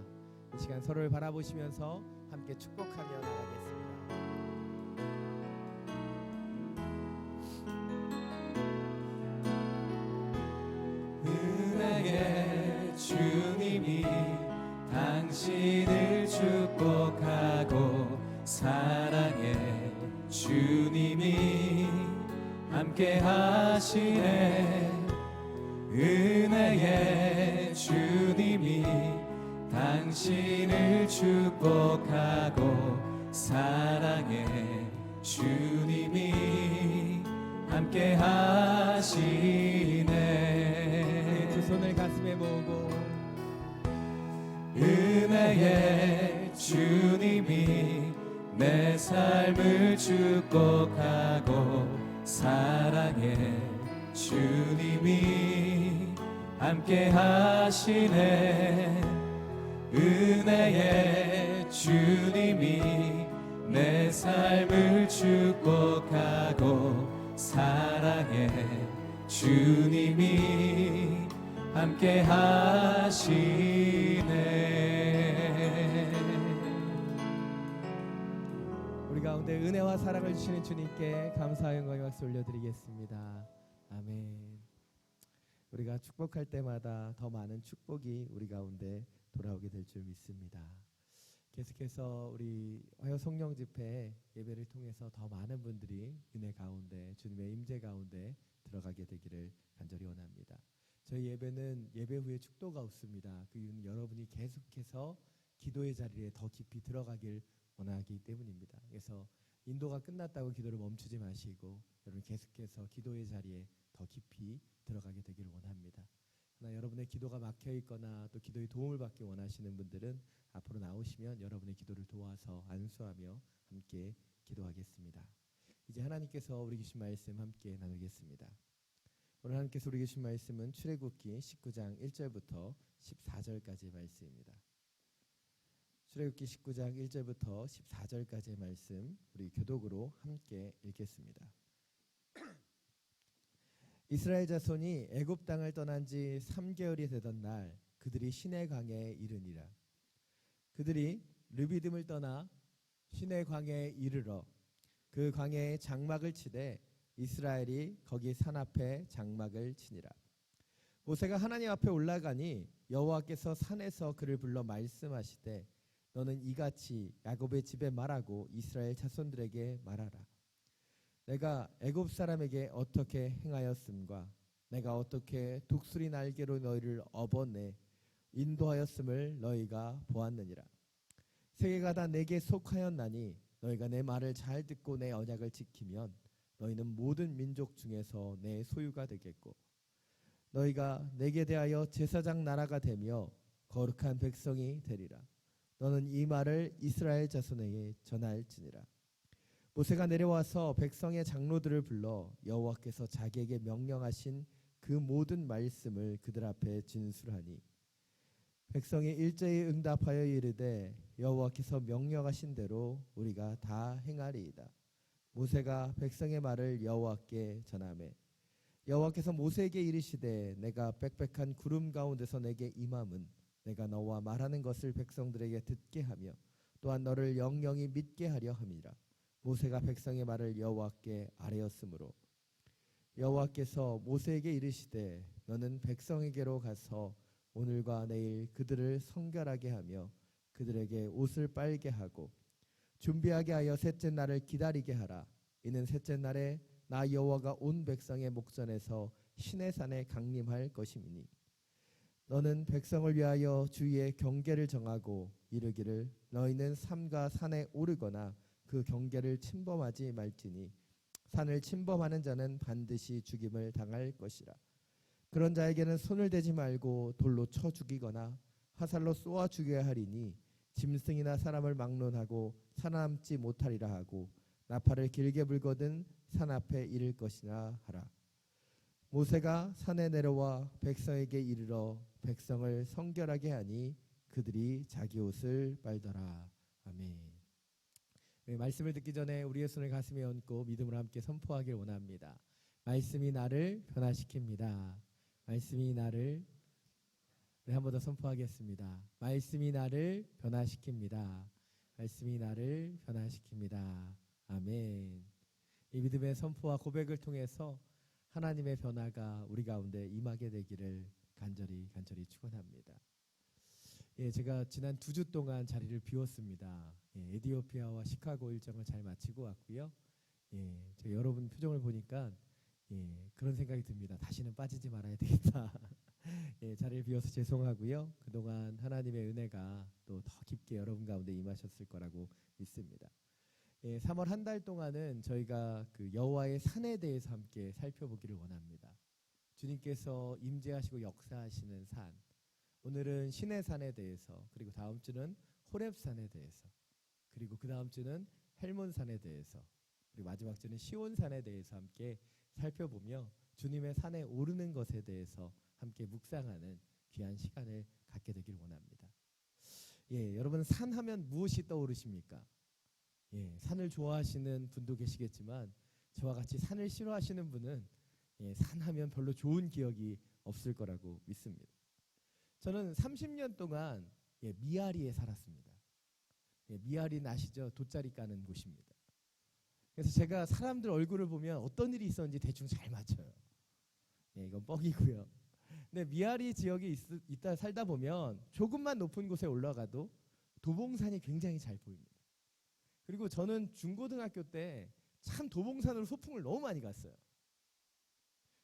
이 시간 서로를 바라보시면서 함께 축복하며 나가겠습니다. 은혜의 주님이 당신을 축복하고 사랑의 주님이 함께 하시네. 은혜의 주님이 당신을 축복하고 사랑의 주님이 함께 하시네. 두 손을 가슴에 모으고 은혜의 주님이 내 삶을 축복하고 사랑의 주님이 함께 하시네. 은혜의 주님이 내 삶을 축복하고 사랑의 주님이 함께 하시네. 우리 가운데 은혜와 사랑을 주시는 주님께 감사와 영광의 박수 올려드리겠습니다. 아멘. 우리가 축복할 때마다 더 많은 축복이 우리 가운데 돌아오게 될 줄 믿습니다. 계속해서 우리 화요 성령 집회 예배를 통해서 더 많은 분들이 은혜 가운데 주님의 임재 가운데 들어가게 되기를 간절히 원합니다. 저희 예배는 예배 후에 축도가 없습니다. 그 이유는 여러분이 계속해서 기도의 자리에 더 깊이 들어가길 원하기 때문입니다. 그래서 인도가 끝났다고 기도를 멈추지 마시고 여러분 계속해서 기도의 자리에 더 깊이 들어가게 되길 원합니다. 그러나 여러분의 기도가 막혀 있거나 또 기도의 도움을 받기 원하시는 분들은 앞으로 나오시면 여러분의 기도를 도와서 안수하며 함께 기도하겠습니다. 이제 하나님께서 우리 주신 말씀 함께 나누겠습니다. 오늘 하나님께서 우리 주신 말씀은 출애굽기 19장 1절부터 14절까지의 말씀입니다. 출애굽기 19장 1절부터 14절까지의 말씀 우리 교독으로 함께 읽겠습니다. 이스라엘 자손이 애굽 땅을 떠난 지 3개월이 되던 날 그들이 시내 강에 이르니라. 그들이 르비딤을 떠나 시내 강에 이르러 그 강에 장막을 치되 이스라엘이 거기 산 앞에 장막을 치니라. 모세가 하나님 앞에 올라가니 여호와께서 산에서 그를 불러 말씀하시되 너는 이같이 야곱의 집에 말하고 이스라엘 자손들에게 말하라. 내가 애굽 사람에게 어떻게 행하였음과 내가 어떻게 독수리 날개로 너희를 업어내 인도하였음을 너희가 보았느니라. 세계가 다 내게 속하였나니 너희가 내 말을 잘 듣고 내 언약을 지키면 너희는 모든 민족 중에서 내 소유가 되겠고 너희가 내게 대하여 제사장 나라가 되며 거룩한 백성이 되리라. 너는 이 말을 이스라엘 자손에게 전할지니라. 모세가 내려와서 백성의 장로들을 불러 여호와께서 자기에게 명령하신 그 모든 말씀을 그들 앞에 진술하니 백성이 일제히 응답하여 이르되 여호와께서 명령하신 대로 우리가 다 행하리이다. 모세가 백성의 말을 여호와께 전하매 여호와께서 모세에게 이르시되 내가 빽빽한 구름 가운데서 내게 임함은 내가 너와 말하는 것을 백성들에게 듣게 하며 또한 너를 영영히 믿게 하려 함이라. 모세가 백성의 말을 여호와께 아뢰었으므로 여호와께서 모세에게 이르시되 너는 백성에게로 가서 오늘과 내일 그들을 성결하게 하며 그들에게 옷을 빨게 하고 준비하게 하여 셋째 날을 기다리게 하라. 이는 셋째 날에 나 여호와가 온 백성의 목전에서 시내산에 강림할 것임이니 너는 백성을 위하여 주위에 경계를 정하고 이르기를 너희는 삼가 산에 오르거나 그 경계를 침범하지 말지니 산을 침범하는 자는 반드시 죽임을 당할 것이라. 그런 자에게는 손을 대지 말고 돌로 쳐 죽이거나 화살로 쏘아 죽여야 하리니 짐승이나 사람을 막론하고 살아남지 못하리라 하고 나팔을 길게 불거든 산 앞에 이를 것이나 하라. 모세가 산에 내려와 백성에게 이르러 백성을 성결하게 하니 그들이 자기 옷을 빨더라. 아멘. 말씀을 듣기 전에 우리의 손을 가슴에 얹고 믿음으로 함께 선포하길 원합니다. 말씀이 나를 변화시킵니다. 말씀이 나를 한 번 더 선포하겠습니다. 말씀이 나를 변화시킵니다. 말씀이 나를 변화시킵니다. 아멘. 이 믿음의 선포와 고백을 통해서 하나님의 변화가 우리 가운데 임하게 되기를 간절히 축원합니다. 제가 지난 2주 동안 자리를 비웠습니다. 에티오피아와 시카고 일정을 잘 마치고 왔고요. 제가 여러분 표정을 보니까 그런 생각이 듭니다. 다시는 빠지지 말아야 되겠다. 자리를 비워서 죄송하고요. 그동안 하나님의 은혜가 또 더 깊게 여러분 가운데 임하셨을 거라고 믿습니다. 3월 한 달 동안은 저희가 그 여호와의 산에 대해서 함께 살펴보기를 원합니다. 주님께서 임재하시고 역사하시는 산. 오늘은 시내산에 대해서, 그리고 다음 주는 호렙산에 대해서, 그리고 그 다음 주는 헬몬산에 대해서, 그리고 마지막 주는 시온산에 대해서 함께 살펴보며 주님의 산에 오르는 것에 대해서 함께 묵상하는 귀한 시간을 갖게 되길 원합니다. 여러분 산하면 무엇이 떠오르십니까? 산을 좋아하시는 분도 계시겠지만 저와 같이 산을 싫어하시는 분은 산하면 별로 좋은 기억이 없을 거라고 믿습니다. 저는 30년 동안 미아리에 살았습니다. 미아리는 아시죠? 돗자리 까는 곳입니다. 그래서 제가 사람들 얼굴을 보면 어떤 일이 있었는지 대충 잘 맞춰요. 이건 뻥이고요. 근데 미아리 지역에 있다 살다 보면 조금만 높은 곳에 올라가도 도봉산이 굉장히 잘 보입니다. 그리고 저는 중고등학교 때 참 도봉산으로 소풍을 너무 많이 갔어요.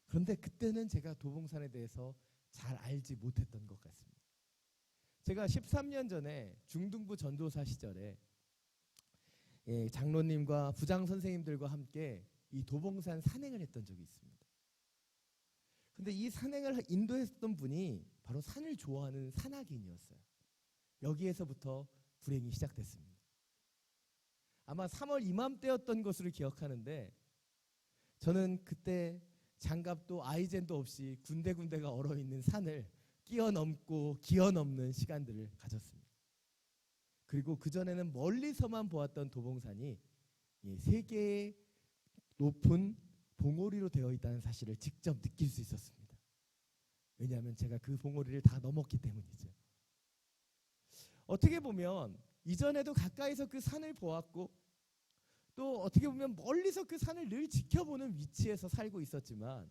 그런데 그때는 제가 도봉산에 대해서 잘 알지 못했던 것 같습니다. 제가 13년 전에 중등부 전도사 시절에 장로님과 부장 선생님들과 함께 이 도봉산 산행을 했던 적이 있습니다. 근데 이 산행을 인도했던 분이 바로 산을 좋아하는 산악인이었어요. 여기에서부터 불행이 시작됐습니다. 아마 3월 이맘때였던 것으로 기억하는데 저는 그때 장갑도 아이젠도 없이 군데군데가 얼어있는 산을 끼어넘고 기어넘는 시간들을 가졌습니다. 그리고 그전에는 멀리서만 보았던 도봉산이 세계의 높은 봉우리로 되어 있다는 사실을 직접 느낄 수 있었습니다. 왜냐하면 제가 그 봉우리를 다 넘었기 때문이죠. 어떻게 보면 이전에도 가까이서 그 산을 보았고 또 어떻게 보면 멀리서 그 산을 늘 지켜보는 위치에서 살고 있었지만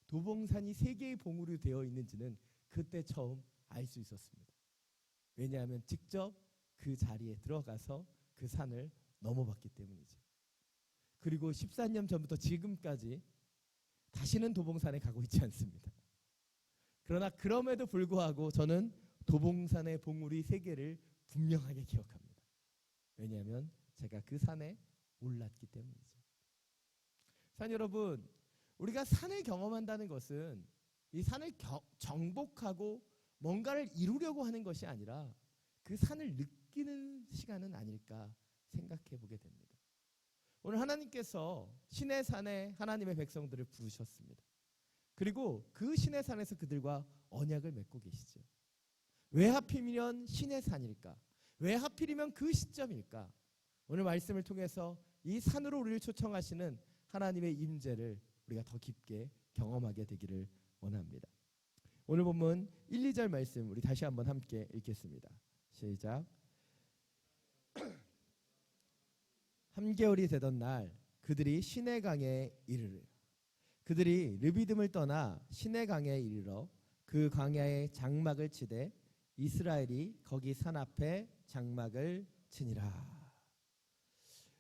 도봉산이 세계의 봉우리로 되어 있는지는 그때 처음 알 수 있었습니다. 왜냐하면 직접 그 자리에 들어가서 그 산을 넘어봤기 때문이죠. 그리고 14년 전부터 지금까지 다시는 도봉산에 가고 있지 않습니다. 그러나 그럼에도 불구하고 저는 도봉산의 봉우리 3개를 분명하게 기억합니다. 왜냐하면 제가 그 산에 올랐기 때문이죠. 산 여러분, 우리가 산을 경험한다는 것은 이 산을 정복하고 뭔가를 이루려고 하는 것이 아니라 그 산을 느끼는 시간은 아닐까 생각해 보게 됩니다. 오늘 하나님께서 시내산에 하나님의 백성들을 부르셨습니다. 그리고 그 시내산에서 그들과 언약을 맺고 계시죠. 왜 하필이면 시내산일까? 왜 하필이면 그 시점일까? 오늘 말씀을 통해서 이 산으로 우리를 초청하시는 하나님의 임재를 우리가 더 깊게 경험하게 되기를 원합니다. 오늘 본문 1, 2절 말씀 우리 다시 한번 함께 읽겠습니다. 시작. 함겨울이 되던 날 그들이 시내강에 이르르 그들이 르비딤을 떠나 시내강에 이르러 그 광야에 장막을 치되 이스라엘이 거기 산 앞에 장막을 치니라.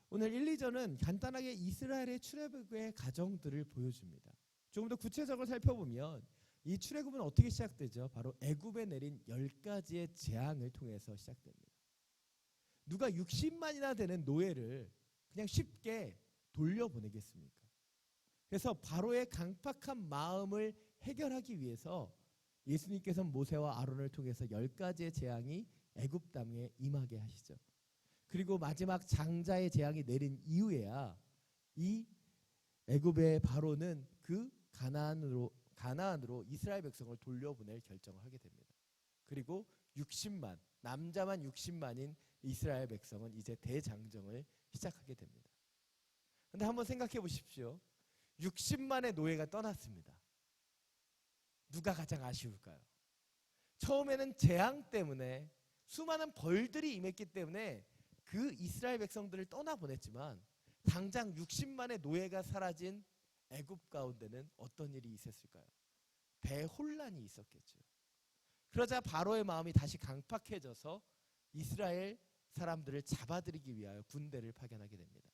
오늘 1, 2절은 간단하게 이스라엘의 출애굽의 과정들을 보여줍니다. 조금 더 구체적으로 살펴보면 이 출애굽은 어떻게 시작되죠? 바로 애굽에 내린 10가지의 재앙을 통해서 시작됩니다. 누가 60만이나 되는 노예를 그냥 쉽게 돌려보내겠습니까? 그래서 바로의 강팍한 마음을 해결하기 위해서 예수님께서 모세와 아론을 통해서 10가지의 재앙이 애굽 땅에 임하게 하시죠. 그리고 마지막 장자의 재앙이 내린 이후에야 이 애굽의 바로는 그 가나안으로 이스라엘 백성을 돌려보낼 결정을 하게 됩니다. 그리고 60만, 남자만 60만인 이스라엘 백성은 이제 대장정을 시작하게 됩니다. 그런데 한번 생각해 보십시오. 60만의 노예가 떠났습니다. 누가 가장 아쉬울까요? 처음에는 재앙 때문에 수많은 벌들이 임했기 때문에 그 이스라엘 백성들을 떠나보냈지만 당장 60만의 노예가 사라진 애굽 가운데는 어떤 일이 있었을까요? 대혼란이 있었겠죠. 그러자 바로의 마음이 다시 강팍해져서 이스라엘 사람들을 잡아들이기 위하여 군대를 파견하게 됩니다.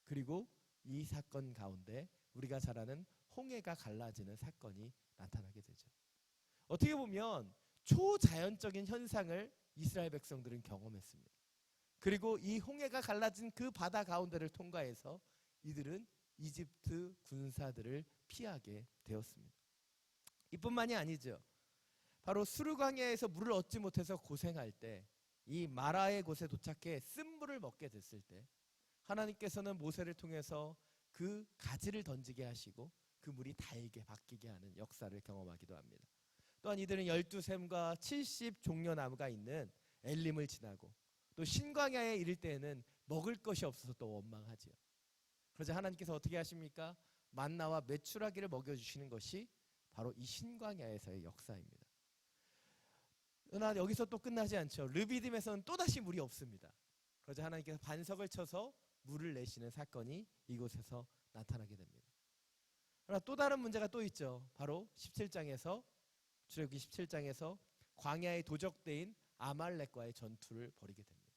그리고 이 사건 가운데 우리가 잘 아는 홍해가 갈라지는 사건이 나타나게 되죠. 어떻게 보면 초자연적인 현상을 이스라엘 백성들은 경험했습니다. 그리고 이 홍해가 갈라진 그 바다 가운데를 통과해서 이들은 이집트 군사들을 피하게 되었습니다. 이뿐만이 아니죠. 바로 수르 광야에서 물을 얻지 못해서 고생할 때 이 마라의 곳에 도착해 쓴물을 먹게 됐을 때 하나님께서는 모세를 통해서 그 가지를 던지게 하시고 그 물이 달게 바뀌게 하는 역사를 경험하기도 합니다. 또한 이들은 12샘과 70 종려나무가 있는 엘림을 지나고 또 신광야에 이를 때에는 먹을 것이 없어서 또 원망하지요. 그러자 하나님께서 어떻게 하십니까? 만나와 메추라기를 먹여주시는 것이 바로 이 신광야에서의 역사입니다. 그러나 여기서 또 끝나지 않죠. 르비딤에서는 또다시 물이 없습니다. 그러자 하나님께서 반석을 쳐서 물을 내시는 사건이 이곳에서 나타나게 됩니다. 그러나 또 다른 문제가 또 있죠. 바로 17장에서 출애굽기 17장에서 광야의 도적대인 아말렉과의 전투를 벌이게 됩니다.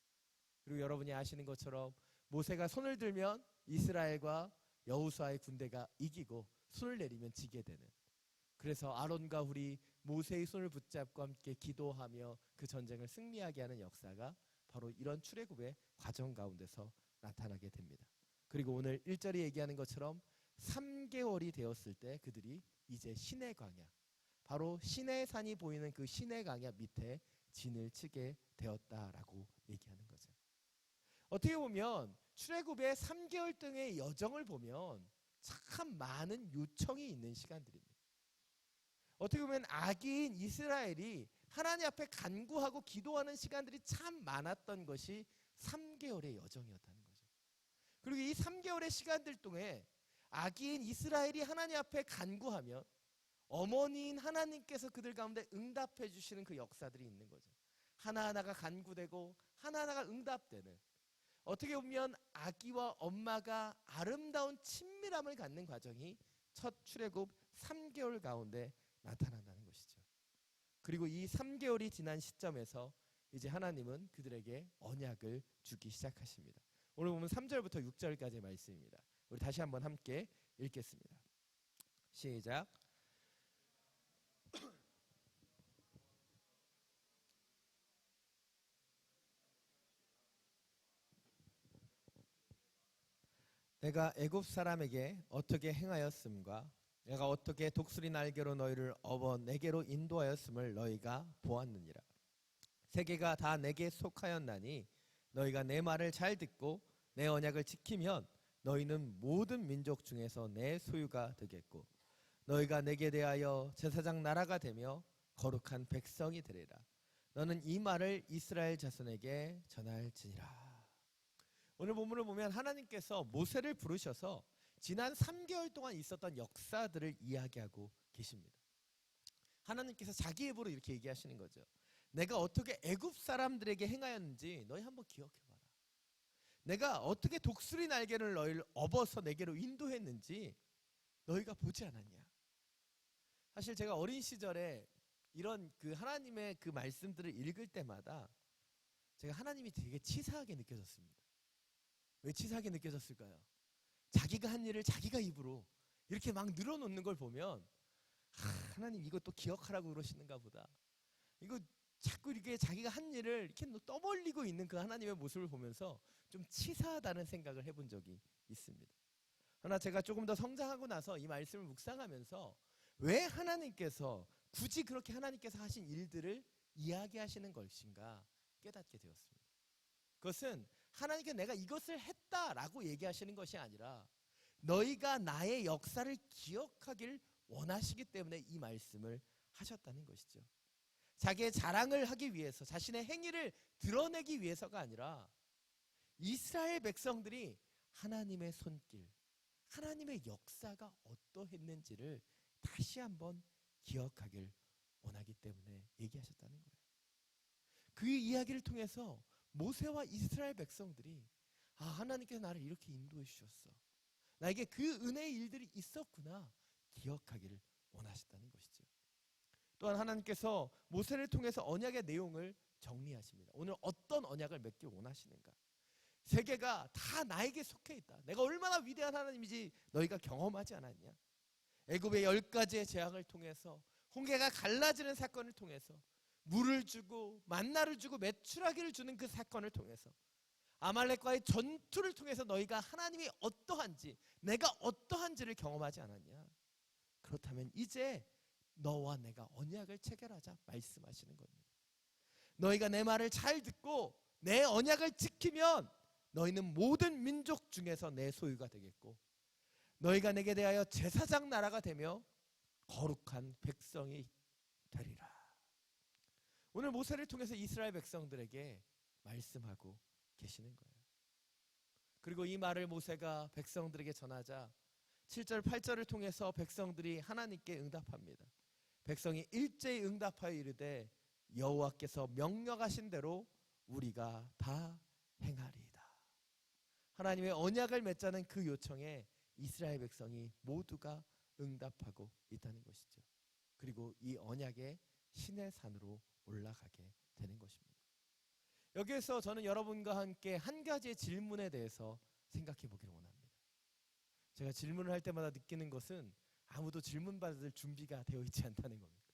그리고 여러분이 아시는 것처럼 모세가 손을 들면 이스라엘과 여호수아의 군대가 이기고 손을 내리면 지게 되는, 그래서 아론과 훌이 모세의 손을 붙잡고 함께 기도하며 그 전쟁을 승리하게 하는 역사가 바로 이런 출애굽의 과정 가운데서 나타나게 됩니다. 그리고 오늘 1절이 얘기하는 것처럼 3개월이 되었을 때 그들이 이제 시내 광야, 바로 시내 산이 보이는 그 시내 광야 밑에 진을 치게 되었다라고 얘기하는 거죠. 어떻게 보면 출애굽의 3개월 동의 여정을 보면 참 많은 요청이 있는 시간들입니다. 어떻게 보면 악인 이스라엘이 하나님 앞에 간구하고 기도하는 시간들이 참 많았던 것이 3개월의 여정이었다는 거죠. 그리고 이 3개월의 시간들 동안 악인 이스라엘이 하나님 앞에 간구하면 어머니인 하나님께서 그들 가운데 응답해 주시는 그 역사들이 있는 거죠. 하나하나가 간구되고 하나하나가 응답되는, 어떻게 보면 아기와 엄마가 아름다운 친밀함을 갖는 과정이 첫 출애굽 3개월 가운데 나타난다는 것이죠. 그리고 이 3개월이 지난 시점에서 이제 하나님은 그들에게 언약을 주기 시작하십니다. 오늘 보면 3절부터 6절까지의 말씀입니다. 우리 다시 한번 함께 읽겠습니다. 시작. 내가 애굽 사람에게 어떻게 행하였음과 내가 어떻게 독수리 날개로 너희를 업어 내게로 인도하였음을 너희가 보았느니라. 세계가 다 내게 속하였나니 너희가 내 말을 잘 듣고 내 언약을 지키면 너희는 모든 민족 중에서 내 소유가 되겠고 너희가 내게 대하여 제사장 나라가 되며 거룩한 백성이 되리라. 너는 이 말을 이스라엘 자손에게 전할지니라. 오늘 본문을 보면 하나님께서 모세를 부르셔서 지난 3개월 동안 있었던 역사들을 이야기하고 계십니다. 하나님께서 자기 입으로 이렇게 얘기하시는 거죠. 내가 어떻게 애굽 사람들에게 행하였는지 너희 한번 기억해봐라. 내가 어떻게 독수리 날개를 너희를 업어서 내게로 인도했는지 너희가 보지 않았냐. 사실 제가 어린 시절에 이런 그 하나님의 그 말씀들을 읽을 때마다 제가 하나님이 되게 치사하게 느껴졌습니다. 왜 치사하게 느껴졌을까요? 자기가 한 일을 자기가 입으로 이렇게 막 늘어놓는 걸 보면 하나님 이거 또 기억하라고 그러시는가 보다. 이거 자꾸 이렇게 자기가 한 일을 이렇게 떠벌리고 있는 그 하나님의 모습을 보면서 좀 치사하다는 생각을 해본 적이 있습니다. 그러나 제가 조금 더 성장하고 나서 이 말씀을 묵상하면서 왜 하나님께서 굳이 그렇게 하나님께서 하신 일들을 이야기하시는 것인가 깨닫게 되었습니다. 그것은 하나님께 내가 이것을 했다라고 얘기하시는 것이 아니라 너희가 나의 역사를 기억하길 원하시기 때문에 이 말씀을 하셨다는 것이죠. 자기의 자랑을 하기 위해서, 자신의 행위를 드러내기 위해서가 아니라 이스라엘 백성들이 하나님의 손길, 하나님의 역사가 어떠했는지를 다시 한번 기억하길 원하기 때문에 얘기하셨다는 거예요. 그 이야기를 통해서 모세와 이스라엘 백성들이 하나님께서 나를 이렇게 인도해 주셨어, 나에게 그 은혜의 일들이 있었구나 기억하기를 원하셨다는 것이죠. 또한 하나님께서 모세를 통해서 언약의 내용을 정리하십니다. 오늘 어떤 언약을 맺길 원하시는가? 세계가 다 나에게 속해 있다. 내가 얼마나 위대한 하나님인지 너희가 경험하지 않았냐? 애굽의 10가지의 재앙을 통해서, 홍해가 갈라지는 사건을 통해서, 물을 주고 만나를 주고 메추라기를 주는 그 사건을 통해서, 아말렉과의 전투를 통해서 너희가 하나님이 어떠한지, 내가 어떠한지를 경험하지 않았냐? 그렇다면 이제 너와 내가 언약을 체결하자 말씀하시는 겁니다. 너희가 내 말을 잘 듣고 내 언약을 지키면 너희는 모든 민족 중에서 내 소유가 되겠고, 너희가 내게 대하여 제사장 나라가 되며 거룩한 백성이 되리라. 오늘 모세를 통해서 이스라엘 백성들에게 말씀하고 계시는 거예요. 그리고 이 말을 모세가 백성들에게 전하자 7절 8절을 통해서 백성들이 하나님께 응답합니다. 백성이 일제히 응답하여 이르되 여호와께서 명령하신 대로 우리가 다 행하리이다. 하나님의 언약을 맺자는 그 요청에 이스라엘 백성이 모두가 응답하고 있다는 것이죠. 그리고 이 언약의 신의 산으로 올라가게 되는 것입니다. 여기에서 저는 여러분과 함께 한 가지의 질문에 대해서 생각해 보기를 원합니다. 제가 질문을 할 때마다 느끼는 것은 아무도 질문 받을 준비가 되어 있지 않다는 겁니다.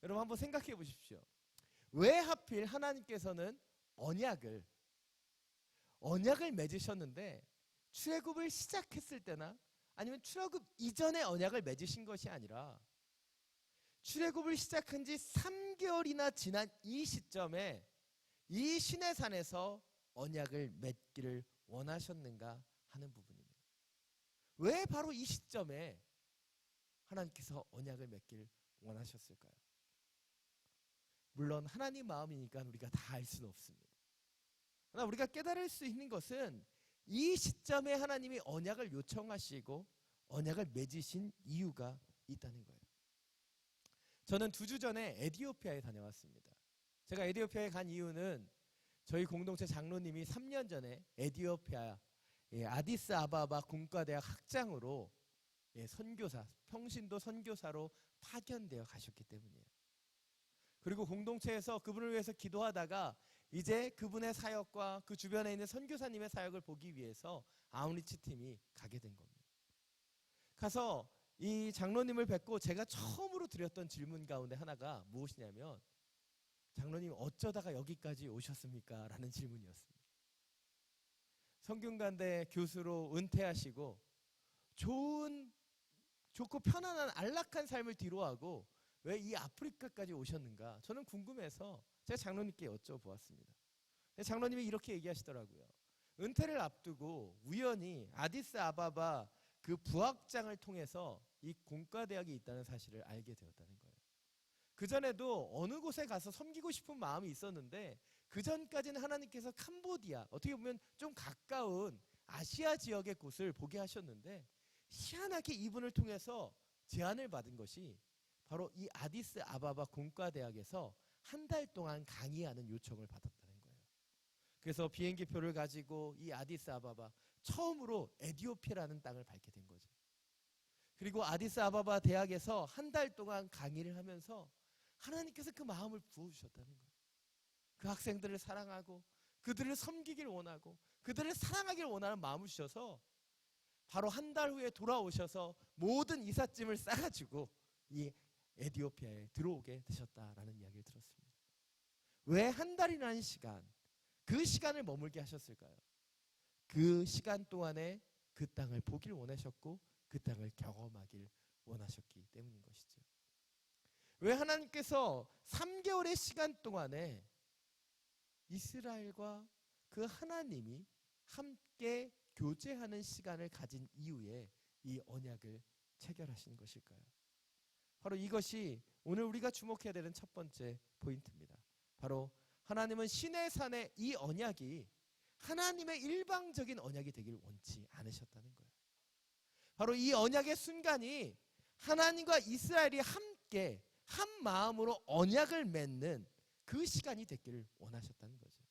여러분 한번 생각해 보십시오. 왜 하필 하나님께서는 언약을 맺으셨는데 출애굽을 시작했을 때나 아니면 출애굽 이전에 언약을 맺으신 것이 아니라 출애굽을 시작한 지 3개월이나 지난 이 시점에 이 시내산에서 언약을 맺기를 원하셨는가 하는 부분입니다. 왜 바로 이 시점에 하나님께서 언약을 맺기를 원하셨을까요? 물론 하나님 마음이니까 우리가 다 알 수는 없습니다. 그러나 우리가 깨달을 수 있는 것은 이 시점에 하나님이 언약을 요청하시고 언약을 맺으신 이유가 있다는 거예요. 저는 2주 전에 에티오피아에 다녀왔습니다. 제가 에티오피아에 간 이유는 저희 공동체 장로님이 3년 전에 에티오피아 아디스아바바 공과대학 학장으로 선교사, 평신도 선교사로 파견되어 가셨기 때문이에요. 그리고 공동체에서 그분을 위해서 기도하다가 이제 그분의 사역과 그 주변에 있는 선교사님의 사역을 보기 위해서 아웃리치 팀이 가게 된 겁니다. 가서 이 장로님을 뵙고 제가 처음으로 드렸던 질문 가운데 하나가 무엇이냐면, 장로님 어쩌다가 여기까지 오셨습니까? 라는 질문이었습니다. 성균관대 교수로 은퇴하시고 좋고 편안한 안락한 삶을 뒤로하고 왜 이 아프리카까지 오셨는가? 저는 궁금해서 제가 장로님께 여쭤보았습니다. 장로님이 이렇게 얘기하시더라고요. 은퇴를 앞두고 우연히 아디스아바바 그 부학장을 통해서 이 공과대학이 있다는 사실을 알게 되었다는 거예요. 그전에도 어느 곳에 가서 섬기고 싶은 마음이 있었는데 그전까지는 하나님께서 캄보디아, 어떻게 보면 좀 가까운 아시아 지역의 곳을 보게 하셨는데 희한하게 이분을 통해서 제안을 받은 것이 바로 이 아디스아바바 공과대학에서 한 달 동안 강의하는 요청을 받았다는 거예요. 그래서 비행기표를 가지고 이 아디스아바바, 처음으로 에티오피아라는 땅을 밟게 된 거죠. 그리고 아디스아바바 대학에서 한 달 동안 강의를 하면서 하나님께서 그 마음을 부어주셨다는 거예요. 그 학생들을 사랑하고 그들을 섬기길 원하고 그들을 사랑하길 원하는 마음을 주셔서 바로 한 달 후에 돌아오셔서 모든 이삿짐을 싸가지고 이 에티오피아에 들어오게 되셨다라는 이야기를 들었습니다. 왜 한 달이라는 시간, 그 시간을 머물게 하셨을까요? 그 시간 동안에 그 땅을 보길 원하셨고 그 땅을 경험하길 원하셨기 때문인 것이죠. 왜 하나님께서 3개월의 시간 동안에 이스라엘과 그 하나님이 함께 교제하는 시간을 가진 이후에 이 언약을 체결하신 것일까요? 바로 이것이 오늘 우리가 주목해야 되는 첫 번째 포인트입니다. 바로 하나님은 시내산의 이 언약이 하나님의 일방적인 언약이 되길 원치 않으셨다는 거예요. 바로 이 언약의 순간이 하나님과 이스라엘이 함께 한 마음으로 언약을 맺는 그 시간이 됐기를 원하셨다는 거죠.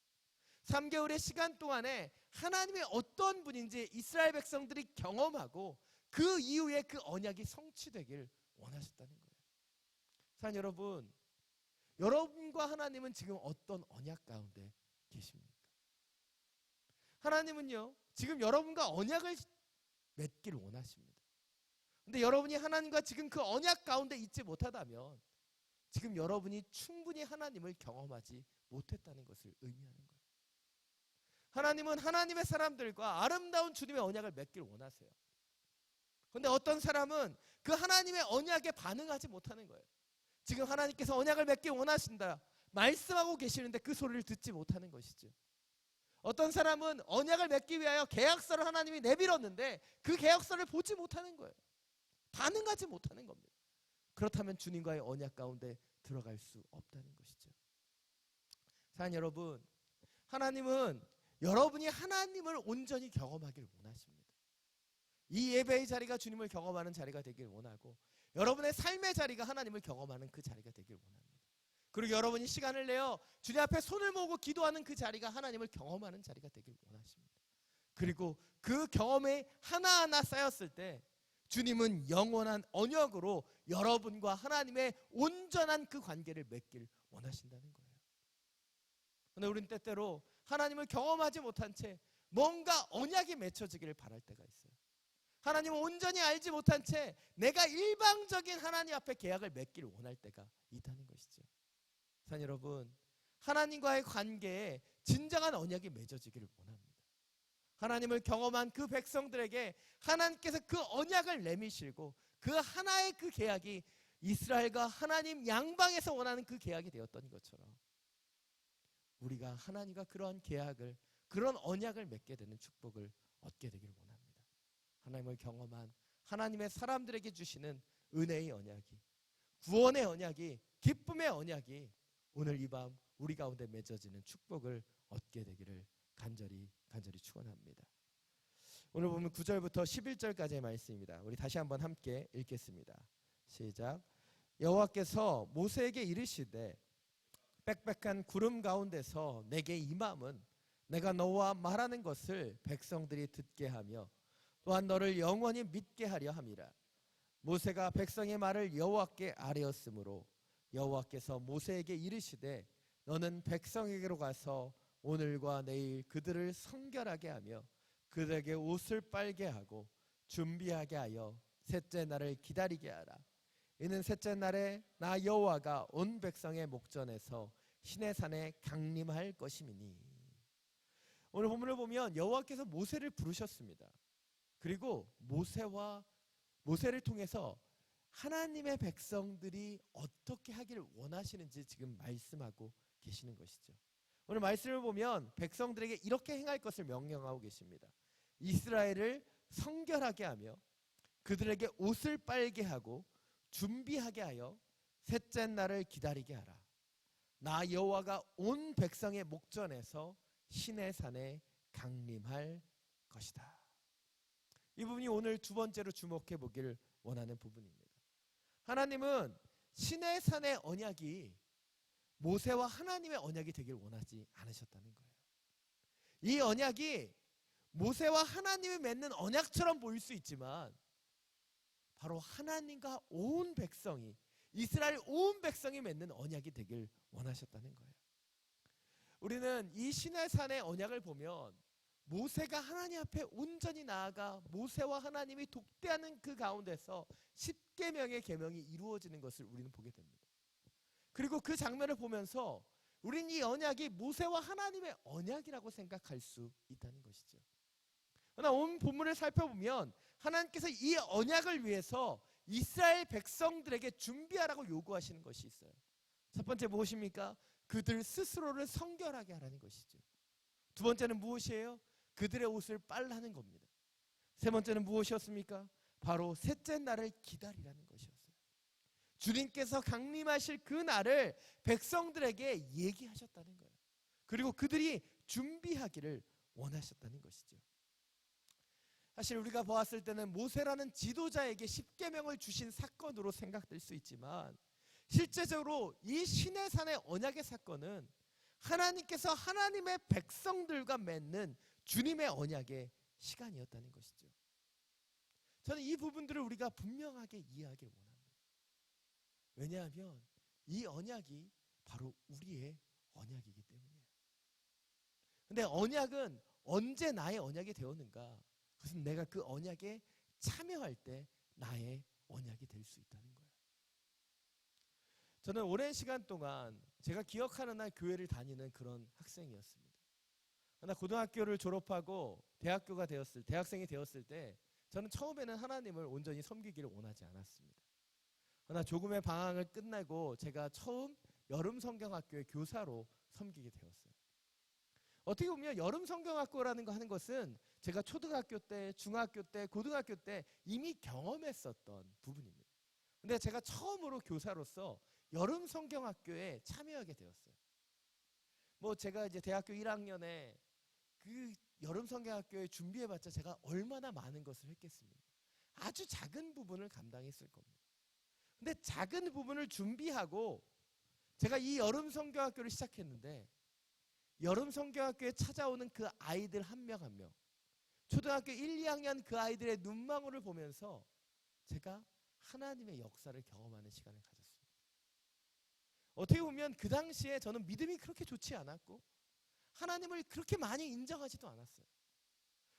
3개월의 시간 동안에 하나님이 어떤 분인지 이스라엘 백성들이 경험하고 그 이후에 그 언약이 성취되길 원하셨다는 거예요. 사랑하는 여러분, 여러분과 하나님은 지금 어떤 언약 가운데 계십니까? 하나님은요, 지금 여러분과 언약을 맺기를 원하십니다. 근데 여러분이 하나님과 지금 그 언약 가운데 있지 못하다면 지금 여러분이 충분히 하나님을 경험하지 못했다는 것을 의미하는 거예요. 하나님은 하나님의 사람들과 아름다운 주님의 언약을 맺기를 원하세요. 그런데 어떤 사람은 그 하나님의 언약에 반응하지 못하는 거예요. 지금 하나님께서 언약을 맺기 원하신다 말씀하고 계시는데 그 소리를 듣지 못하는 것이죠. 어떤 사람은 언약을 맺기 위하여 계약서를 하나님이 내밀었는데 그 계약서를 보지 못하는 거예요. 반응하지 못하는 겁니다. 그렇다면 주님과의 언약 가운데 들어갈 수 없다는 것이죠. 사랑하는 여러분, 하나님은 여러분이 하나님을 온전히 경험하길 원하십니다. 이 예배의 자리가 주님을 경험하는 자리가 되길 원하고 여러분의 삶의 자리가 하나님을 경험하는 그 자리가 되길 원합니다. 그리고 여러분이 시간을 내어 주님 앞에 손을 모으고 기도하는 그 자리가 하나님을 경험하는 자리가 되길 원하십니다. 그리고 그 경험이 하나하나 쌓였을 때 주님은 영원한 언약으로 여러분과 하나님의 온전한 그 관계를 맺길 원하신다는 거예요. 그런데 우리는 때때로 하나님을 경험하지 못한 채 뭔가 언약이 맺혀지기를 바랄 때가 있어요. 하나님을 온전히 알지 못한 채 내가 일방적인 하나님 앞에 계약을 맺기를 원할 때가 있다는 것이죠. 사랑하는 여러분, 하나님과의 관계에 진정한 언약이 맺어지기를 원합니다. 하나님을 경험한 그 백성들에게 하나님께서 그 언약을 내미시고 그 하나의 그 계약이 이스라엘과 하나님 양방에서 원하는 그 계약이 되었던 것처럼 우리가 하나님과 그러한 계약을, 그런 언약을 맺게 되는 축복을 얻게 되기를 원합니다. 하나님을 경험한 하나님의 사람들에게 주시는 은혜의 언약이, 구원의 언약이, 기쁨의 언약이 오늘 이 밤 우리 가운데 맺어지는 축복을 얻게 되기를 간절히 축원합니다. 오늘 보면 9절부터 11절까지의 말씀입니다. 우리 다시 한번 함께 읽겠습니다. 시작. 여호와께서 모세에게 이르시되 빽빽한 구름 가운데서 내게 임함은 내가 너와 말하는 것을 백성들이 듣게 하며 또한 너를 영원히 믿게 하려 함이라. 모세가 백성의 말을 여호와께 아뢰었으므로 여호와께서 모세에게 이르시되 너는 백성에게로 가서 오늘과 내일 그들을 성결하게 하며 그들에게 옷을 빨게 하고 준비하게 하여 셋째 날을 기다리게 하라. 이는 셋째 날에 나 여호와가 온 백성의 목전에서 시내산에 강림할 것임이니. 오늘 본문을 보면 여호와께서 모세를 부르셨습니다. 그리고 모세를 통해서 하나님의 백성들이 어떻게 하기를 원하시는지 지금 말씀하고 계시는 것이죠. 오늘 말씀을 보면 백성들에게 이렇게 행할 것을 명령하고 계십니다. 이스라엘을 성결하게 하며 그들에게 옷을 빨게 하고 준비하게 하여 셋째 날을 기다리게 하라. 나 여호와가 온 백성의 목전에서 시내산에 강림할 것이다. 이 부분이 오늘 두 번째로 주목해 보기를 원하는 부분입니다. 하나님은 시내산의 언약이 모세와 하나님의 언약이 되길 원하지 않으셨다는 거예요. 이 언약이 모세와 하나님이 맺는 언약처럼 보일 수 있지만 바로 하나님과 온 백성이, 이스라엘 온 백성이 맺는 언약이 되길 원하셨다는 거예요. 우리는 이 시내산의 언약을 보면 모세가 하나님 앞에 온전히 나아가 모세와 하나님이 독대하는 그 가운데서 10계명의 계명이 이루어지는 것을 우리는 보게 됩니다. 그리고 그 장면을 보면서 우리는 이 언약이 모세와 하나님의 언약이라고 생각할 수 있다는 것이죠. 그러나 온 본문을 살펴보면 하나님께서 이 언약을 위해서 이스라엘 백성들에게 준비하라고 요구하시는 것이 있어요. 첫 번째 무엇입니까? 그들 스스로를 성결하게 하라는 것이죠. 두 번째는 무엇이에요? 그들의 옷을 빨라는 겁니다. 세 번째는 무엇이었습니까? 바로 셋째 날을 기다리라는 것이었어요. 주님께서 강림하실 그 날을 백성들에게 얘기하셨다는 거예요. 그리고 그들이 준비하기를 원하셨다는 것이죠. 사실 우리가 보았을 때는 모세라는 지도자에게 십계명을 주신 사건으로 생각될 수 있지만, 실제적으로 이 시내산의 언약의 사건은 하나님께서 하나님의 백성들과 맺는 주님의 언약의 시간이었다는 것이죠. 저는 이 부분들을 우리가 분명하게 이해하기를 원합니다. 왜냐하면 이 언약이 바로 우리의 언약이기 때문이에요. 근데 언약은 언제 나의 언약이 되었는가? 그것은 내가 그 언약에 참여할 때 나의 언약이 될 수 있다는 거예요. 저는 오랜 시간 동안 제가 기억하는 날 교회를 다니는 그런 학생이었습니다. 그러나 고등학교를 졸업하고 대학생이 되었을 때 저는 처음에는 하나님을 온전히 섬기기를 원하지 않았습니다. 그러나 조금의 방황을 끝내고 제가 처음 여름 성경학교의 교사로 섬기게 되었어요. 어떻게 보면 여름 성경학교라는 거 하는 것은 제가 초등학교 때, 중학교 때, 고등학교 때 이미 경험했었던 부분입니다. 근데 제가 처음으로 교사로서 여름 성경학교에 참여하게 되었어요. 제가 이제 대학교 1학년에 그 여름 성경학교에 준비해봤자 제가 얼마나 많은 것을 했겠습니까? 아주 작은 부분을 감당했을 겁니다. 근데 작은 부분을 준비하고 제가 이 여름 성경학교를 시작했는데, 여름 성경학교에 찾아오는 그 아이들 한 명 한 명, 초등학교 1, 2학년 그 아이들의 눈망울을 보면서 제가 하나님의 역사를 경험하는 시간을 가졌습니다. 어떻게 보면 그 당시에 저는 믿음이 그렇게 좋지 않았고 하나님을 그렇게 많이 인정하지도 않았어요.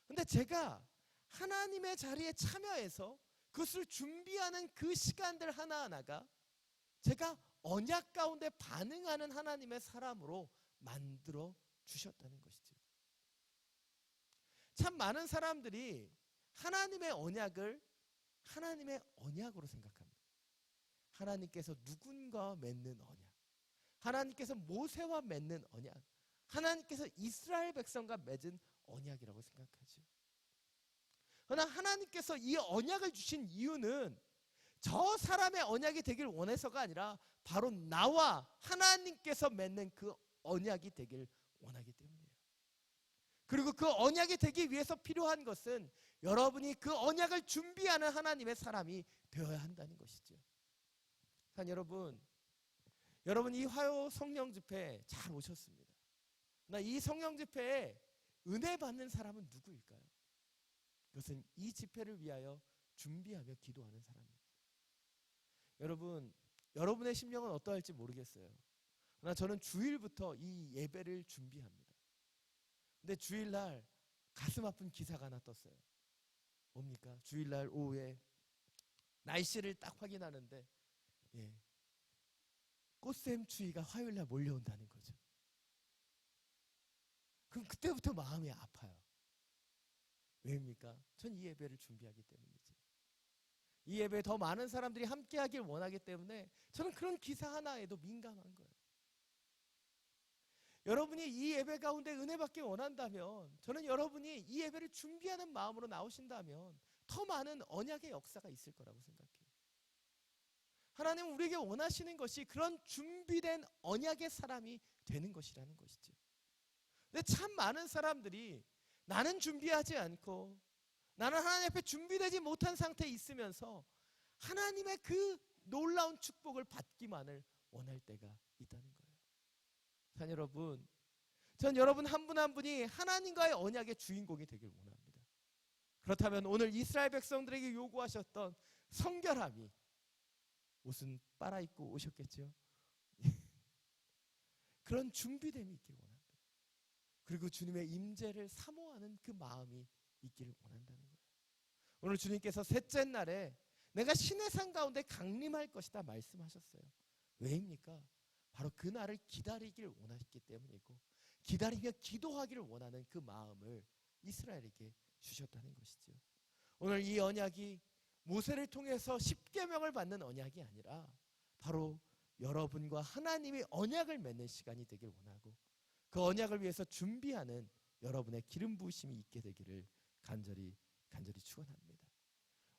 근데 제가 하나님의 자리에 참여해서 그것을 준비하는 그 시간들 하나하나가 제가 언약 가운데 반응하는 하나님의 사람으로 만들어 주셨다는 것이죠. 참 많은 사람들이 하나님의 언약을 하나님의 언약으로 생각합니다. 하나님께서 누군가와 맺는 언약, 하나님께서 모세와 맺는 언약, 하나님께서 이스라엘 백성과 맺은 언약이라고 생각하죠. 그러나 하나님께서 이 언약을 주신 이유는 저 사람의 언약이 되길 원해서가 아니라 바로 나와 하나님께서 맺는 그 언약이 되길 원하기 때문이에요. 그리고 그 언약이 되기 위해서 필요한 것은 여러분이 그 언약을 준비하는 하나님의 사람이 되어야 한다는 것이죠. 여러분 이 화요 성령 집회 잘 오셨습니다. 이 성령 집회에 은혜 받는 사람은 누구일까요? 그것은 이 집회를 위하여 준비하며 기도하는 사람입니다. 여러분의 심령은 어떠할지 모르겠어요. 그러나 저는 주일부터 이 예배를 준비합니다. 근데 주일날 가슴 아픈 기사가 하나 떴어요. 뭡니까? 주일날 오후에 날씨를 딱 확인하는데 꽃샘 추위가 화요일날 몰려온다는 거죠. 그럼 그때부터 마음이 아파요. 왜입니까? 전 이 예배를 준비하기 때문이지. 이 예배에 더 많은 사람들이 함께하길 원하기 때문에 저는 그런 기사 하나에도 민감한 거예요. 여러분이 이 예배 가운데 은혜 받기 원한다면, 저는 여러분이 이 예배를 준비하는 마음으로 나오신다면 더 많은 언약의 역사가 있을 거라고 생각해요. 하나님은 우리에게 원하시는 것이 그런 준비된 언약의 사람이 되는 것이라는 것이죠. 근데 참 많은 사람들이 나는 준비하지 않고 나는 하나님 앞에 준비되지 못한 상태에 있으면서 하나님의 그 놀라운 축복을 받기만을 원할 때가 있다는 거예요. 전 여러분 한 분 한 분이 하나님과의 언약의 주인공이 되길 원합니다. 그렇다면 오늘 이스라엘 백성들에게 요구하셨던 성결함이, 옷은 빨아입고 오셨겠죠? 그런 준비됨이 있기를 원합니다. 그리고 주님의 임재를 사모하는 그 마음이 있기를 원한다는 거예요. 오늘 주님께서 셋째 날에 내가 시내산 가운데 강림할 것이다 말씀하셨어요. 왜입니까? 바로 그 날을 기다리길 원하셨기 때문이고, 기다리며 기도하기를 원하는 그 마음을 이스라엘에게 주셨다는 것이죠. 오늘 이 언약이 모세를 통해서 십계명을 받는 언약이 아니라 바로 여러분과 하나님의 언약을 맺는 시간이 되길 원하고 그 언약을 위해서 준비하는 여러분의 기름 부으심이 있게 되기를 간절히 축원합니다.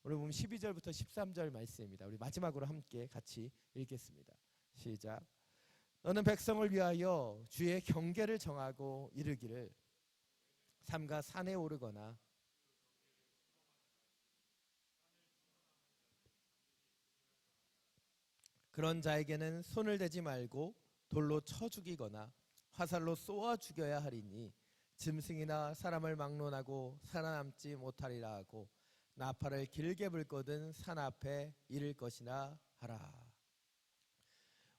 오늘 보면 12절부터 13절 말씀입니다. 우리 마지막으로 함께 같이 읽겠습니다. 시작. 너는 백성을 위하여 주의 경계를 정하고 이르기를 삼가 산에 오르거나 그런 자에게는 손을 대지 말고 돌로 쳐 죽이거나 화살로 쏘아 죽여야 하리니 짐승이나 사람을 막론하고 살아남지 못하리라 하고 나팔을 길게 불거든 산 앞에 이를 것이나 하라.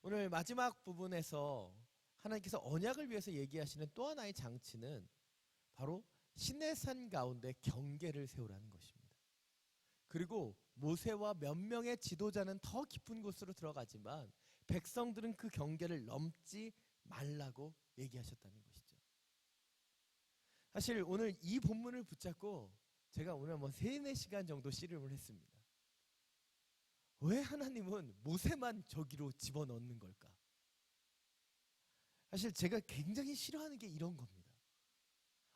오늘 마지막 부분에서 하나님께서 언약을 위해서 얘기하시는 또 하나의 장치는 바로 시내산 가운데 경계를 세우라는 것입니다. 그리고 모세와 몇 명의 지도자는 더 깊은 곳으로 들어가지만 백성들은 그 경계를 넘지 말라고 얘기하셨다는 것이죠. 사실 오늘 이 본문을 붙잡고 제가 오늘 3-4시간 정도 씨름을 했습니다. 왜 하나님은 모세만 저기로 집어넣는 걸까? 사실 제가 굉장히 싫어하는 게 이런 겁니다.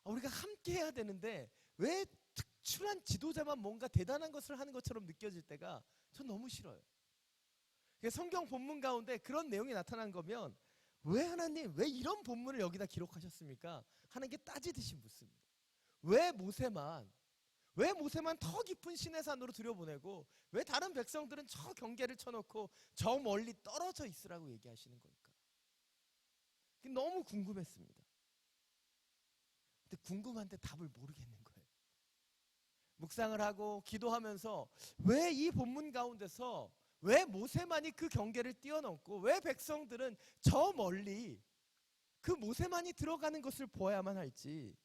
우리가 함께 해야 되는데 왜 특출한 지도자만 뭔가 대단한 것을 하는 것처럼 느껴질 때가 전 너무 싫어요. 성경 본문 가운데 그런 내용이 나타난 거면 왜 하나님 왜 이런 본문을 여기다 기록하셨습니까? 하나님께 따지듯이 묻습니다. 왜 모세만 더 깊은 시내산으로 들여보내고 왜 다른 백성들은 저 경계를 쳐놓고 저 멀리 떨어져 있으라고 얘기하시는 걸까? 너무 궁금했습니다. 근데 궁금한데 답을 모르겠는 거예요. 묵상을 하고 기도하면서 왜 이 본문 가운데서 왜 모세만이 그 경계를 뛰어넘고 왜 백성들은 저 멀리 그 모세만이 들어가는 것을 보아야만 할지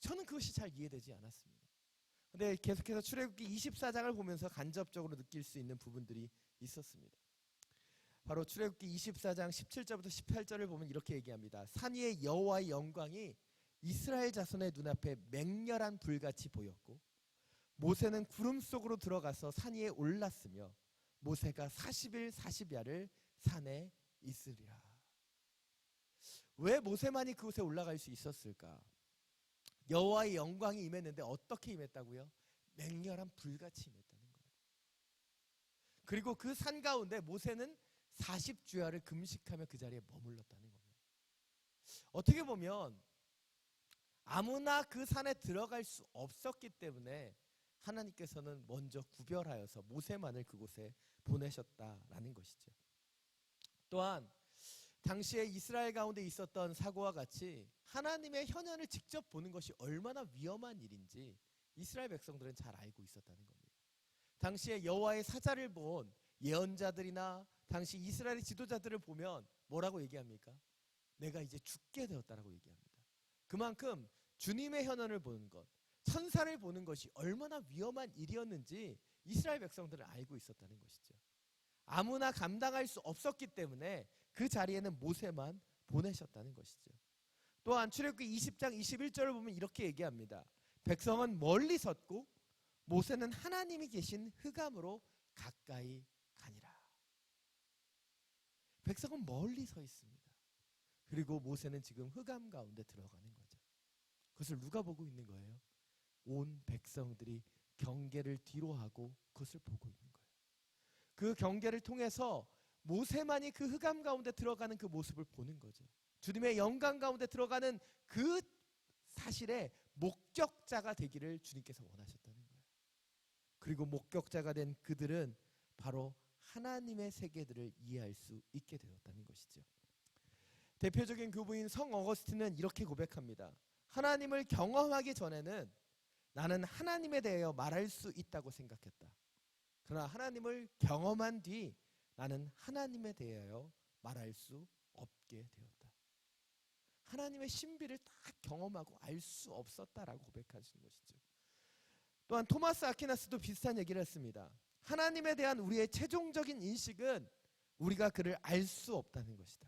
저는 그것이 잘 이해되지 않았습니다. 근데 계속해서 출애굽기 24장을 보면서 간접적으로 느낄 수 있는 부분들이 있었습니다. 바로 출애굽기 24장 17절부터 18절을 보면 이렇게 얘기합니다. 산 위에 여호와의 영광이 이스라엘 자손의 눈앞에 맹렬한 불같이 보였고 모세는 구름 속으로 들어가서 산 위에 올랐으며 모세가 40일 40야를 산에 있으리라. 왜 모세만이 그곳에 올라갈 수 있었을까? 여호와의 영광이 임했는데 어떻게 임했다고요? 맹렬한 불같이 임했다는 거예요. 그리고 그 산 가운데 모세는 40주야를 금식하며 그 자리에 머물렀다는 겁니다. 어떻게 보면 아무나 그 산에 들어갈 수 없었기 때문에 하나님께서는 먼저 구별하여서 모세만을 그곳에 보내셨다라는 것이죠. 또한 당시에 이스라엘 가운데 있었던 사고와 같이 하나님의 현현을 직접 보는 것이 얼마나 위험한 일인지 이스라엘 백성들은 잘 알고 있었다는 겁니다. 당시에 여호와의 사자를 본 예언자들이나 당시 이스라엘의 지도자들을 보면 뭐라고 얘기합니까? 내가 이제 죽게 되었다라고 얘기합니다. 그만큼 주님의 현현을 보는 것, 천사를 보는 것이 얼마나 위험한 일이었는지 이스라엘 백성들은 알고 있었다는 것이죠. 아무나 감당할 수 없었기 때문에 그 자리에는 모세만 보내셨다는 것이죠. 또한 출애굽기 20장 21절을 보면 이렇게 얘기합니다. 백성은 멀리 섰고 모세는 하나님이 계신 흑암으로 가까이 가니라. 백성은 멀리 서 있습니다. 그리고 모세는 지금 흑암 가운데 들어가는 거죠. 그것을 누가 보고 있는 거예요? 온 백성들이 경계를 뒤로 하고 그것을 보고 있는 거예요. 그 경계를 통해서 모세만이 그 흑암 가운데 들어가는 그 모습을 보는 거죠. 주님의 영광 가운데 들어가는 그 사실의 목격자가 되기를 주님께서 원하셨다는 거예요. 그리고 목격자가 된 그들은 바로 하나님의 세계들을 이해할 수 있게 되었다는 것이죠. 대표적인 교부인 성 어거스틴은 이렇게 고백합니다. 하나님을 경험하기 전에는 나는 하나님에 대하여 말할 수 있다고 생각했다. 그러나 하나님을 경험한 뒤 나는 하나님에 대하여 말할 수 없게 되었다. 하나님의 신비를 다 경험하고 알 수 없었다라고 고백하시는 것이죠. 또한 토마스 아퀴나스도 비슷한 얘기를 했습니다. 하나님에 대한 우리의 최종적인 인식은 우리가 그를 알 수 없다는 것이다.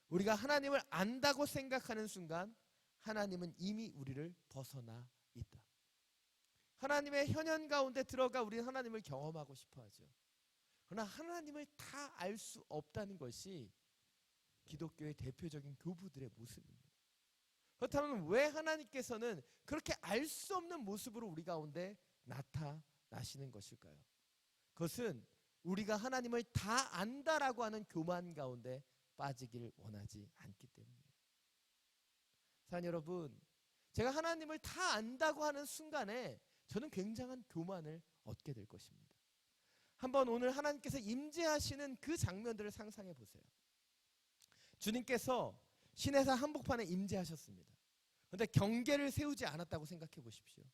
우리가 하나님을 안다고 생각하는 순간 하나님은 이미 우리를 벗어나 있다. 하나님의 현현 가운데 들어가 우리는 하나님을 경험하고 싶어 하죠. 그러나 하나님을 다 알 수 없다는 것이 기독교의 대표적인 교부들의 모습입니다. 그렇다면 왜 하나님께서는 그렇게 알 수 없는 모습으로 우리 가운데 나타나시는 것일까요? 그것은 우리가 하나님을 다 안다라고 하는 교만 가운데 빠지길 원하지 않기 때문이에요. 사랑하는 여러분, 제가 하나님을 다 안다고 하는 순간에 저는 굉장한 교만을 얻게 될 것입니다. 한번 오늘 하나님께서 임재하시는 그 장면들을 상상해 보세요. 주님께서 시내산 한복판에 임재하셨습니다. 그런데 경계를 세우지 않았다고 생각해 보십시오.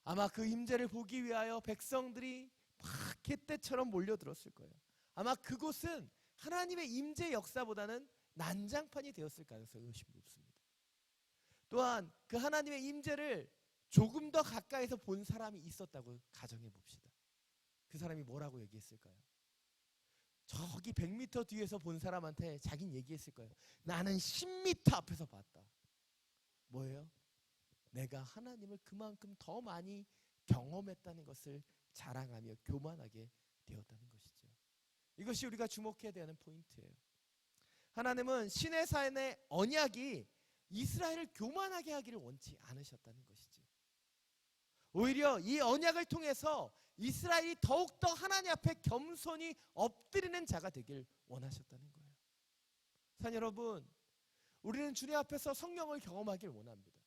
아마 그 임재를 보기 위하여 백성들이 막 갯대처럼 몰려들었을 거예요. 아마 그곳은 하나님의 임재 역사보다는 난장판이 되었을 가능성이 훨씬 높습니다. 또한 그 하나님의 임재를 조금 더 가까이서 본 사람이 있었다고 가정해 봅시다. 그 사람이 뭐라고 얘기했을까요? 저기 100m 뒤에서 본 사람한테 자긴 얘기했을 거예요. 나는 10m 앞에서 봤다. 뭐예요? 내가 하나님을 그만큼 더 많이 경험했다는 것을 자랑하며 교만하게 되었다는 것이죠. 이것이 우리가 주목해야 되는 포인트예요. 하나님은 시내산의 언약이 이스라엘을 교만하게 하기를 원치 않으셨다는 것이죠. 오히려 이 언약을 통해서 이스라엘이 더욱더 하나님 앞에 겸손히 엎드리는 자가 되길 원하셨다는 거예요. 사랑하는 여러분, 우리는 주님 앞에서 성령을 경험하길 원합니다.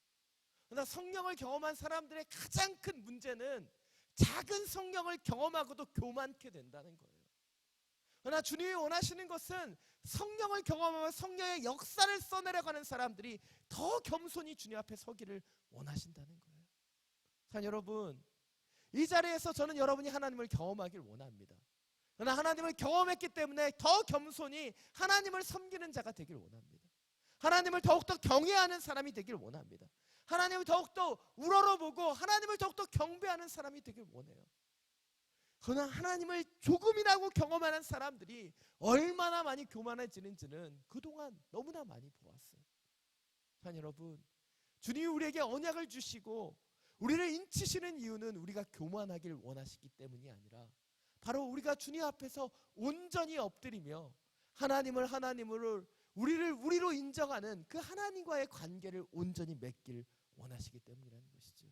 그러나 성령을 경험한 사람들의 가장 큰 문제는 작은 성령을 경험하고도 교만케 된다는 거예요. 그러나 주님이 원하시는 것은 성령을 경험하며 성령의 역사를 써내려가는 사람들이 더 겸손히 주님 앞에 서기를 원하신다는 거예요. 사랑하는 여러분, 이 자리에서 저는 여러분이 하나님을 경험하길 원합니다. 그러나 하나님을 경험했기 때문에 더 겸손히 하나님을 섬기는 자가 되길 원합니다. 하나님을 더욱더 경외하는 사람이 되길 원합니다. 하나님을 더욱더 우러러보고 하나님을 더욱더 경배하는 사람이 되길 원해요. 그러나 하나님을 조금이라고 경험하는 사람들이 얼마나 많이 교만해지는지는 그동안 너무나 많이 보았어요. 사랑하는 여러분, 주님이 우리에게 언약을 주시고 우리를 인치시는 이유는 우리가 교만하길 원하시기 때문이 아니라 바로 우리가 주님 앞에서 온전히 엎드리며 하나님을 하나님으로 우리로 인정하는 그 하나님과의 관계를 온전히 맺길 원하시기 때문이라는 것이죠.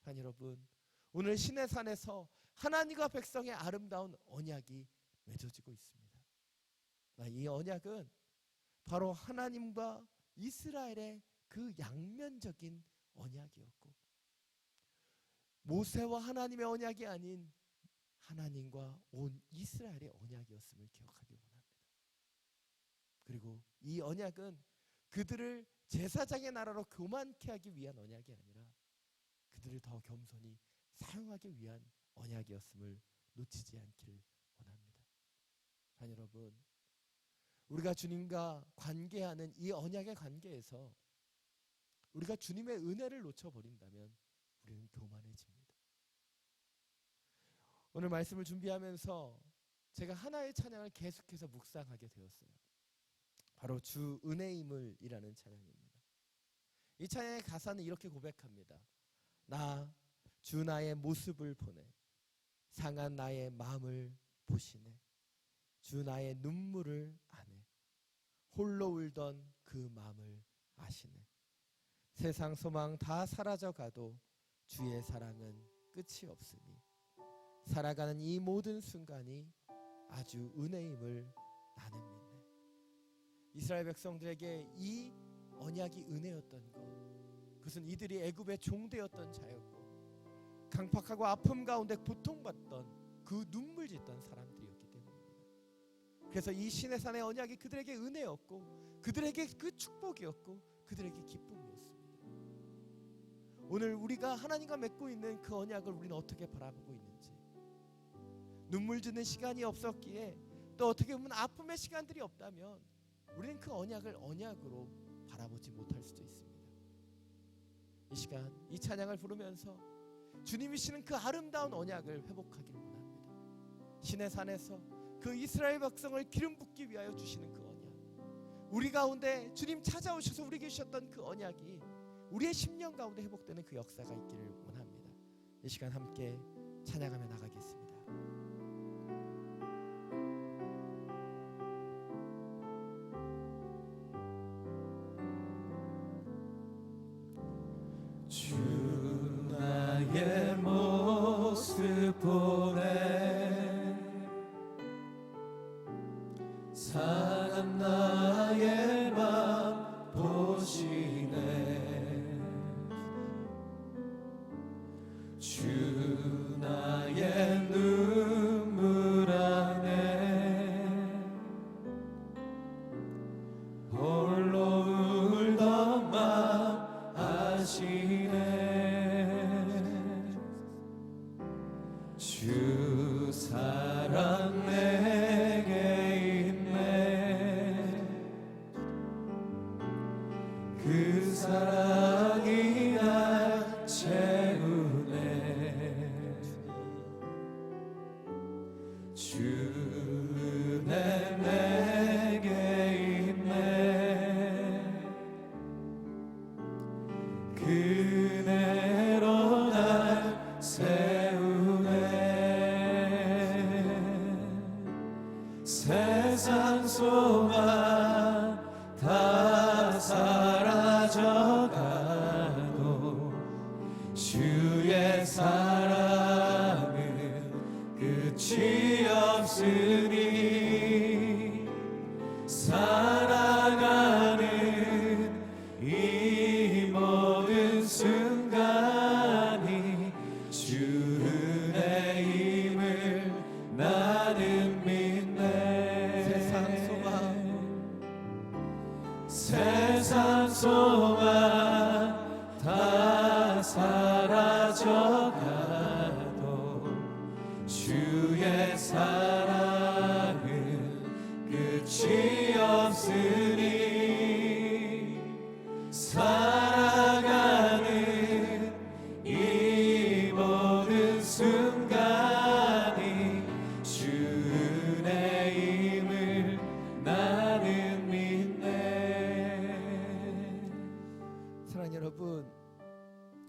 사랑하는 여러분, 오늘 시내산에서 하나님과 백성의 아름다운 언약이 맺어지고 있습니다. 이 언약은 바로 하나님과 이스라엘의 그 양면적인 언약이었고, 모세와 하나님의 언약이 아닌 하나님과 온 이스라엘의 언약이었음을 기억하기 원합니다. 그리고 이 언약은 그들을 제사장의 나라로 교만케 하기 위한 언약이 아니라 그들을 더 겸손히 사용하기 위한 언약이었음을 놓치지 않기를 원합니다. 사랑하는 여러분, 우리가 주님과 관계하는 이 언약의 관계에서 우리가 주님의 은혜를 놓쳐버린다면 우리는 교만해집니다. 오늘 말씀을 준비하면서 제가 하나의 찬양을 계속해서 묵상하게 되었어요. 바로 주 은혜임을이라는 찬양입니다. 이 찬양의 가사는 이렇게 고백합니다. 나 주 나의 모습을 보내 상한 나의 마음을 보시네 주 나의 눈물을 아네 홀로 울던 그 마음을 아시네 세상 소망 다 사라져가도 주의 사랑은 끝이 없으니 살아가는 이 모든 순간이 아주 은혜임을 나는 믿네. 이스라엘 백성들에게 이 언약이 은혜였던 것, 그것은 이들이 애굽의 종되었던 자였고 강팍하고 아픔 가운데 고통받던 그 눈물 짓던 사람들이었기 때문입니다. 그래서 이 시내산의 언약이 그들에게 은혜였고 그들에게 그 축복이었고 그들에게 기쁨이었습니다. 오늘 우리가 하나님과 맺고 있는 그 언약을 우리는 어떻게 바라보고 있는지, 눈물 짓는 시간이 없었기에 또 어떻게 보면 아픔의 시간들이 없다면 우리는 그 언약을 언약으로 바라보지 못할 수도 있습니다. 이 시간 이 찬양을 부르면서 주님이시는 그 아름다운 언약을 회복하기를 원합니다. 시내산에서 그 이스라엘 백성을 기름 붓기 위하여 주시는 그 언약, 우리 가운데 주님 찾아오셔서 우리에게 주셨던 그 언약이 우리의 심령 가운데 회복되는 그 역사가 있기를 원합니다. 이 시간 함께 찬양하며 나가겠습니다. 보내 상한 나의 맘 보시네 주 나의 눈물 안에 홀로 울던 맘 아시네 주 사랑 내게 있네 그 사랑이 날 채우네 주는 내게 있네 그대로 날 세우네 세상 소망 다 사라져가도 주의 사랑은 끝이 없으니 살아가는 이 모든 순간이 주의 힘을 나는 믿네 세상 소망 다 사라져가도 주의 사랑은 끝이 없으니 살아가는 이 모든 순간이 주의 힘을 나는 믿네. 사랑하는 여러분,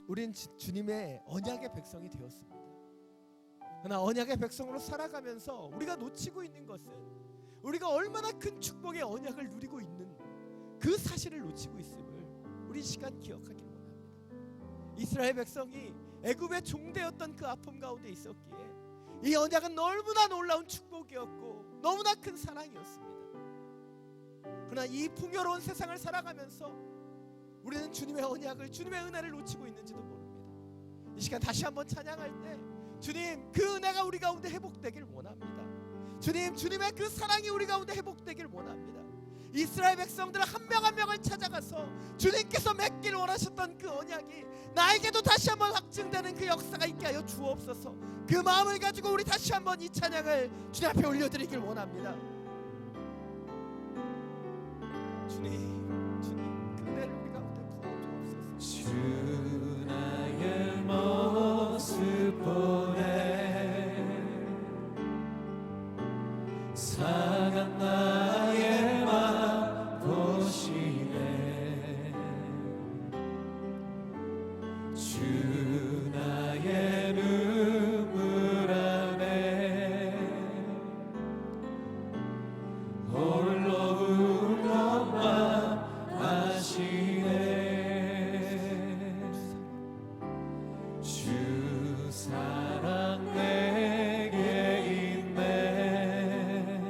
우린 주님의 언약의 백성이 되었습니다. 그러나 언약의 백성으로 살아가면서 우리가 놓치고 있는 것은 우리가 얼마나 큰 축복의 언약을 누리고 있는 그 사실을 놓치고 있음을 우리 이 시간 기억하기를 원합니다. 이스라엘 백성이 애굽의 종되었던 그 아픔 가운데 있었기에 이 언약은 너무나 놀라운 축복이었고 너무나 큰 사랑이었습니다. 그러나 이 풍요로운 세상을 살아가면서 우리는 주님의 언약을, 주님의 은혜를 놓치고 있는지도 모릅니다. 이 시간 다시 한번 찬양할 때 주님, 그 은혜가 우리 가운데 회복되길 원합니다. 주님, 주님의 그 사랑이 우리 가운데 회복되길 원합니다. 이스라엘 백성들 한 명 한 명을 찾아가서 주님께서 맺길 원하셨던 그 언약이 나에게도 다시 한번 확증되는 그 역사가 있게 하여 주옵소서. 그 마음을 가지고 우리 다시 한번 이 찬양을 주님 앞에 올려드리길 원합니다. 주님, 주님, 그 은혜를 우리 가운데 부어주옵소서. 주 나의 모습 보내 상한 나의 맘 보시네 주 나의 눈물 안에 홀로 울던 맘 아시네 주 사랑 내게 있네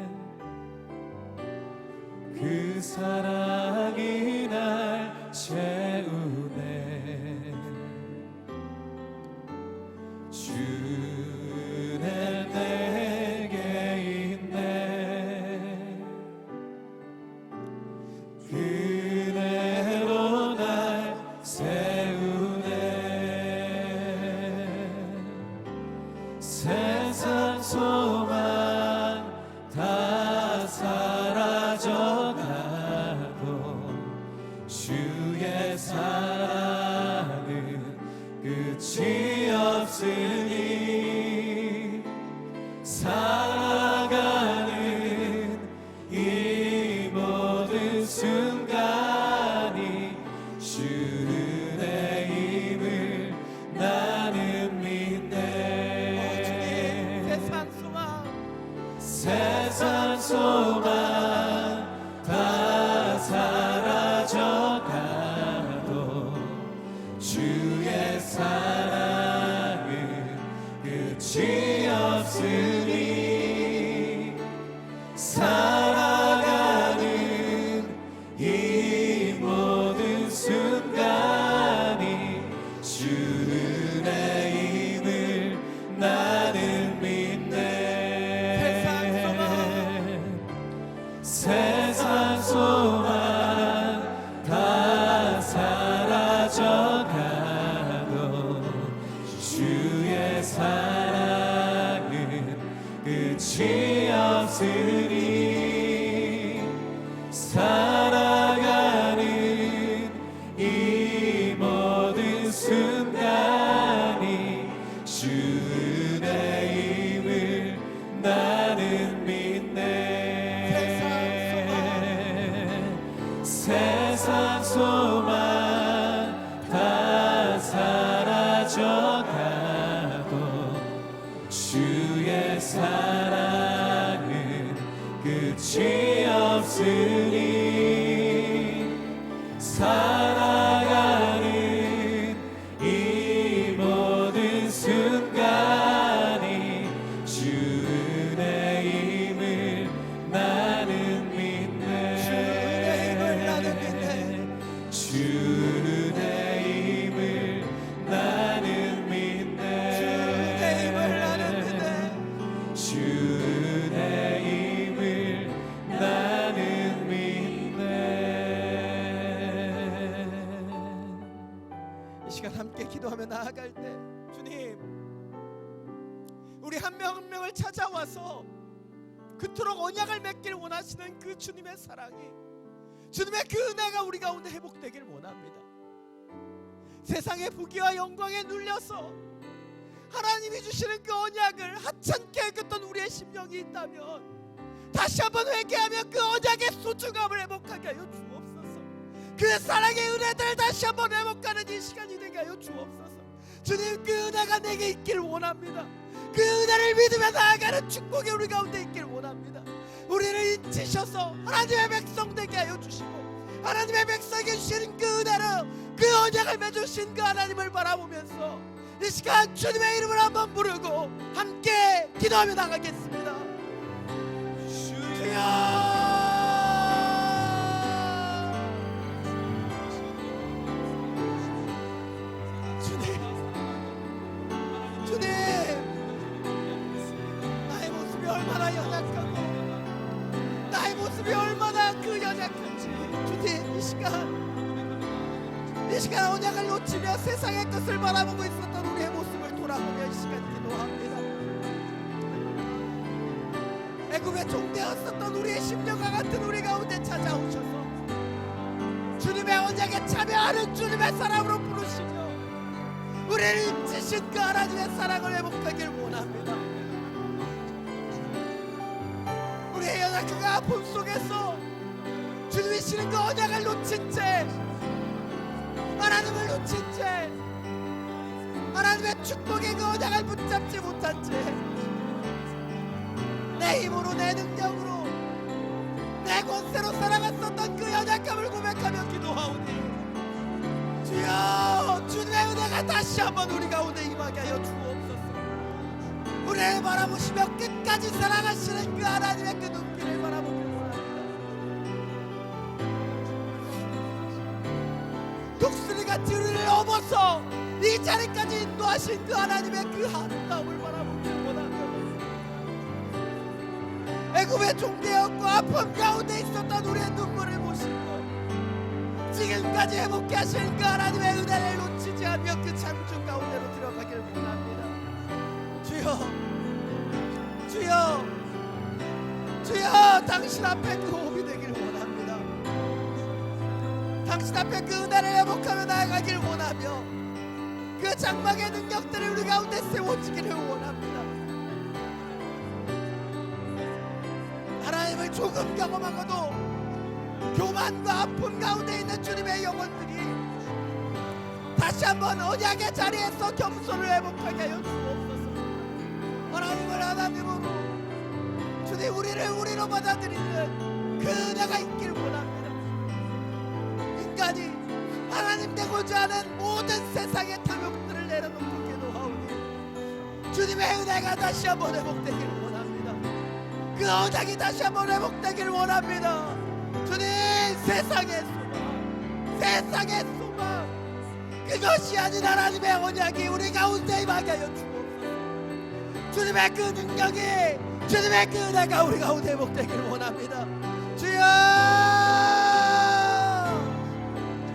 그 사랑이 날 채우네 주는 내게 있네 그대로 날 세우네 세상 소망 다 사라져가도 주의 사랑은 끝이 없으니 살아가는 이 모든 순간이 주의 힘을 나는 믿네 세상 소망 다 사라져가도 주의 사랑은 끝이 없으니 살아가는 이 모든 순간이 주의 힘을 나는 믿네. 세상 소망 다 사라져가도 주의 사랑은 끝이 없으니 살아가는 이 모든 순간이 주의 힘을 나는 믿네. 세상 소망 다 사라져가도 주의 사랑은 끝이 없으니 살아가는 이 모든 순간이 주의 힘을 나는 믿네. 주의 힘을 나는 믿네. 주의 힘을 나는 믿네. 이 시간 함께 기도하며 나아갈 때 주님, 우리 한 명 한 명을 찾아와서 그토록 언약을 맺길 원하시는 그 주님의 사랑이, 주님의 그 은혜가 우리 가운데 회복되길 원합니다. 세상의 부귀와 영광에 눌려서 하나님이 주시는 그 언약을 하찮게 여겼던 우리의 심령이 있다면 다시 한번 회개하며 그 언약의 소중함을 회복하게 하여 주옵소서. 그 사랑의 은혜들을 다시 한번 회복하는 이 시간이 되게 하여 주옵소서. 주님, 그 은혜가 내게 있길 원합니다. 그 은혜를 믿으며 나아가는 축복이 우리 가운데 있길 원합니다. 우리를 인치셔서 하나님의 백성 되게 하여 주시고 하나님의 백성에게 주시는 그 은혜로 그 언약을 맺으신 그 하나님을 바라보면서 이 시간 주님의 이름을 한번 부르고 함께 기도하며 나가겠습니다. 주여, 주님, 나의 모습이 얼마나 연약하고 나의 모습이 얼마나 그 연약한지 주님, 이 시간 언약을 놓치며 세상의 것을 바라보고 있었던 우리의 모습을 돌아보며 이 시간 기도합니다. 애굽의 종되었었던 우리의 심령과 같은 우리 가운데 찾아오셔서 주님의 언약에 참여하는 주님의 사랑으로 부르시며 우리를 인치신 그 하나님의 사랑을 회복하길 원합니다. 우리의 연약함과 아픔 속에서 주님이 주시는 그 언약을 놓친 채, 하나님을 놓친 채, 하나님의 축복의 그 언약을 붙잡지 못한 채 내 힘으로, 내 능력으로, 내 권세로 살아갔었던 그 연약함을 고백하며 기도하오니 주여, 주님의 은혜가 다시 한번 우리 가운데 임하게 하여 주옵소서. 우리를 바라보시며 끝까지 살아가시는 그 하나님의 그 눈길을 바라보길 원합니다. 독수리같이 우리를 업어서 이 자리까지 인도하신 그 하나님의 그 아름다움을 바라보길 원합니다. 애굽의 종되었고 아픔 가운데 있었던 우리의 눈물을 보시고 지금까지 회복케 하신 그 하나님의 은혜를 놓치지 않으며 그 장중 가운데로 들어가길 원합니다. 주여, 주여, 주여, 당신 앞에 그 호흡이 되길 원합니다. 당신 앞에 그 은혜를 회복하며 나아가길 원하며 그 장막의 능력들을 우리 가운데 세워지기를 원합니다. 하나님을 조금 경험하고도 교만과 아픔 가운데 있는 주님의 영혼들이 다시 한번 언약의 자리에서 겸손을 회복하게 하여 주옵소서. 하나님을 하나님으로, 주님 우리를 우리로 받아들이는 그 은혜가 있길 원합니다. 인간이 하나님 되고자 하는 모든 세상의 탐욕들을 내려놓고 기도하오니 주님의 주님의 은혜가 다시 한번 회복되기를 원합니다. 그 언약이 다시 한번 회복되기를 원합니다. 주님, 세상의 소망, 세상의 소망, 그것이 아닌 하나님의 언약이 우리 가운데 임하게 하여 주옵소서. 주님의 그 능력이, 주님의 그 은혜가 우리 가운데 회복되기를 원합니다. 주여,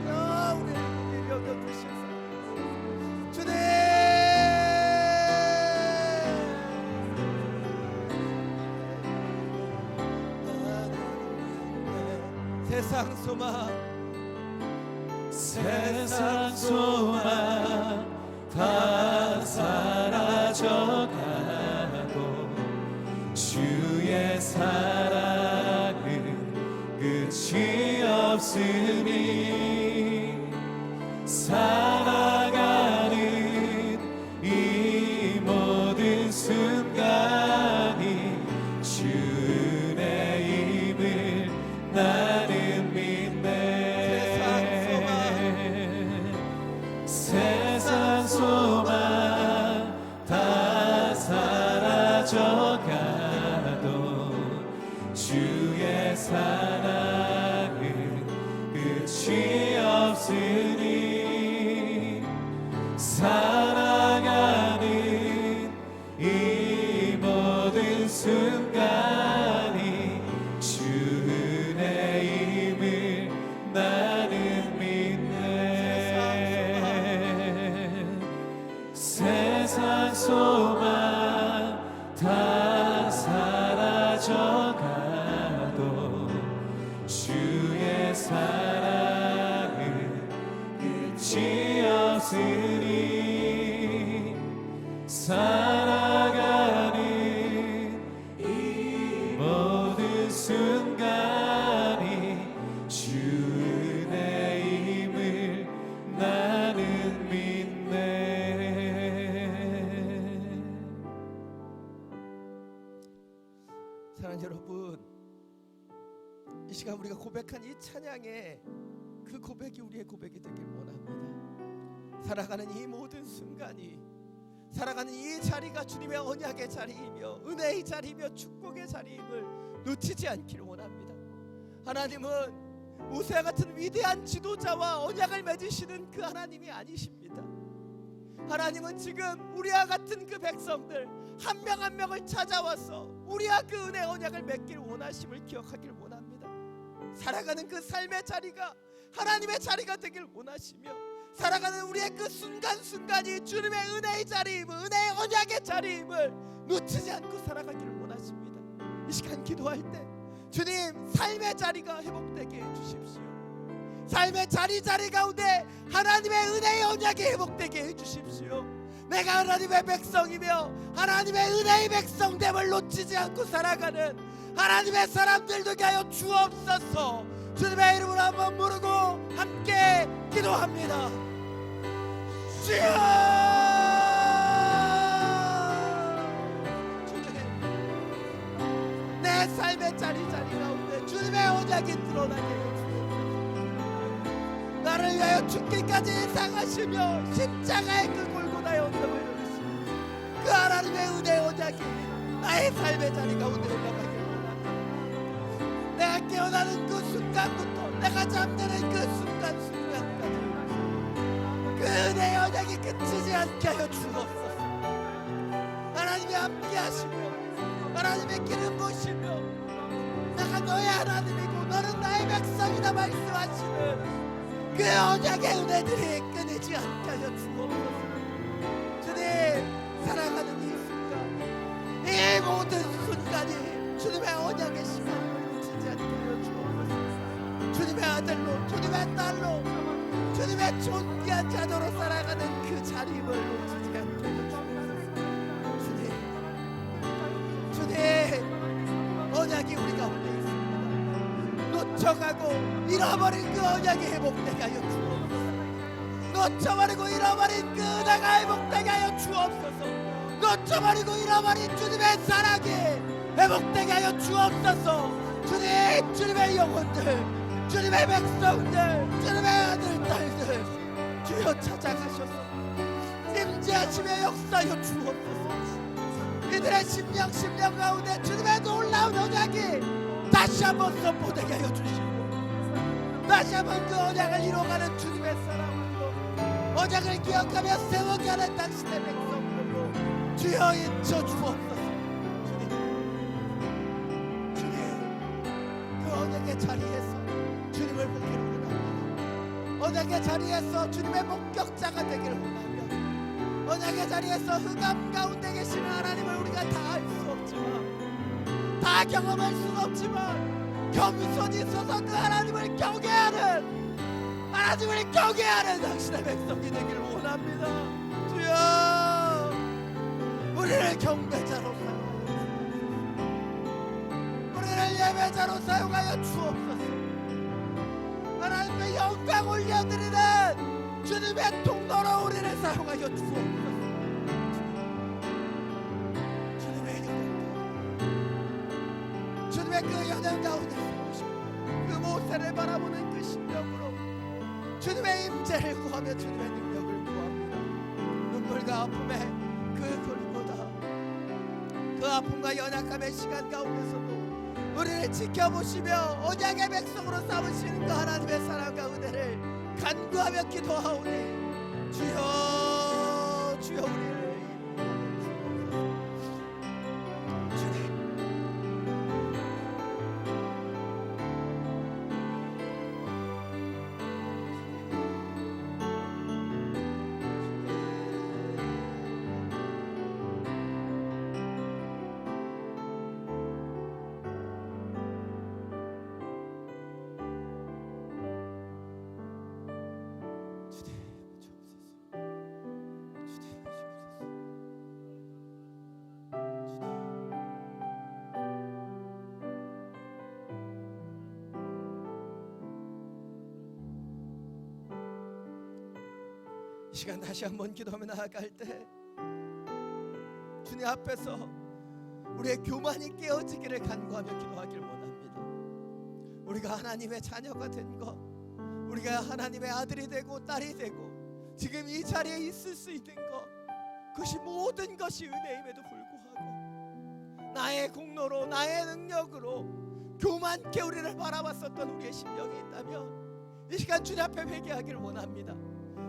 주여, 우리를 여겨 주시옵소서. 주님, 세상 소망, 세상 소망 다 사라져가고 주의 사랑은 끝이 없으니 살아가는 이 모든 순간이 주 은혜임을 나는 믿네. 세상 소망 다 사라져가도 주의 사랑은 끝이 없으니 살아가는 이 모든 순간이 주 은혜임을 나는 믿네. 세상 소망 다 사라져가도 주의 사랑은 끝이 없으니 살아가는 이 모든 순간이 주 은혜임을 나는 믿네. 사랑하는 여러분, 이 시간 우리가 고백한 이 찬양에 그 고백이 우리의 고백이 되길 원합니다. 살아가는 이 모든 순간이, 살아가는 이 자리가 주님의 언약의 자리이며 은혜의 자리이며 축복의 자리임을 놓치지 않기를 원합니다. 하나님은 모세와 같은 위대한 지도자와 언약을 맺으시는 그 하나님이 아니십니다. 하나님은 지금 우리와 같은 그 백성들 한 명 한 명을 찾아와서 우리와 그 은혜 언약을 맺기를 원하심을 기억하기를 원합니다. 살아가는 그 삶의 자리가 하나님의 자리가 되길 원하시며 살아가는 우리의 그 순간순간이 주님의 은혜의 자리임을, 은혜의 언약의 자리임을 놓치지 않고 살아가기를 원하십니다. 이 시간 기도할 때 주님, 삶의 자리가 회복되게 해주십시오. 삶의 자리 가운데 하나님의 은혜의 언약이 회복되게 해주십시오. 내가 하나님의 백성이며 하나님의 은혜의 백성됨을 놓치지 않고 살아가는 하나님의 사람들 되게 하여 주옵소서. 주님의 이름으로 한번 부르고 함께 기도합니다. 주여, 내 삶의 자리 가운데 주님의 언약이 드러나게 해주옵소서. 나를 위하여 죽기까지 상하시며 십자가의 그 골고다의 언덕을 누리시고 그 하나님의 은혜의 언약이 나의 삶의 자리 가운데 올라가기를 원합니다. 내가 깨어나는 그 순간부터 내가 잠드는 그 순간까지 그 은혜의 언약이 그치지 않게 하여 주옵소서. 하나님이 함께 하시며 하나님의 길을 보시며 내가 너의 하나님이고 너는 나의 백성이다 말씀하시는 그 언약의 은혜들이 끊이지 않게 하여 주옵소서. 주님, 살아가는 이 순간, 이 모든 순간이 주님의 언약의 시간을 놓치지 않게 하여 주옵소서. 주님의 아들로, 주님의 딸로, 주님의 존귀한 자녀로 살아가는 그 자리임을 놓치지 않게 하여 주옵소서. 주님, 언약이 우리 가운데 있습니다. 놓쳐가고 잃어버린 그 언약이 회복되게 하여 주옵소서. 놓쳐버리고 잃어버린 그 은혜가 회복되게 하여 주옵소서. 놓쳐버리고 잃어버린 주님의 사랑이 회복되게 하여 주옵소서. 주님, 주님의 영혼들, 주님의 백성들, 주님의 아들 딸들 주여 찾아가셔서 임재하시며 역사하여 주옵소서. 우리들의 심령 가운데 주님의 놀라운 언약이 다시 한번 선포되게 하여 주시고 다시 한번 그 언약을 이루어가는 주님의 사랑으로 언약을 기억하며 세워가는 당신의 백성들로 주여 인쳐 주옵소서. 주님 그 언약의 자리에서 주님을 보기를 원합니다. 언약의 자리에서 주님의 목격자가 되기를 원합니다. 언약의 자리에서 흑암 가운데 계시는 하나님을 우리가 다 알 수 없지만 다 경험할 수 없지만 겸손히 서서 그 하나님을 경외하는 당신의 백성이 되기를 원합니다. 주여 우리를 경배자로 사용하여 우리를 예배자로 사용하여 주옵소서. 하나님의 영광 올려드리는 주님의 통로로 우리를 사용하여 주옵소서. 주님의 그 영광 가운데 세우시고 그 모세를 바라보는 그 심령으로 주님의 임재를 구하며 주님의 능력을 구합니다. 눈물과 아픔의 그 골고다 그 아픔과 연약함의 시간 가운데서도 우리를 지켜보시며 언약의 백성으로 삼으시는 그 하나님의 사랑과 은혜를 간구하며 기도하오니 주여 주여 우리를 이 시간 다시 한번 기도하며 나아갈 때 주님 앞에서 우리의 교만이 깨어지기를 간구하며 기도하기를 원합니다. 우리가 하나님의 자녀가 된 것, 우리가 하나님의 아들이 되고 딸이 되고 지금 이 자리에 있을 수 있는 것, 그것이 모든 것이 은혜임에도 불구하고 나의 공로로 나의 능력으로 교만케 우리를 바라봤었던 우리의 심령이 있다면 이 시간 주님 앞에 회개하기를 원합니다.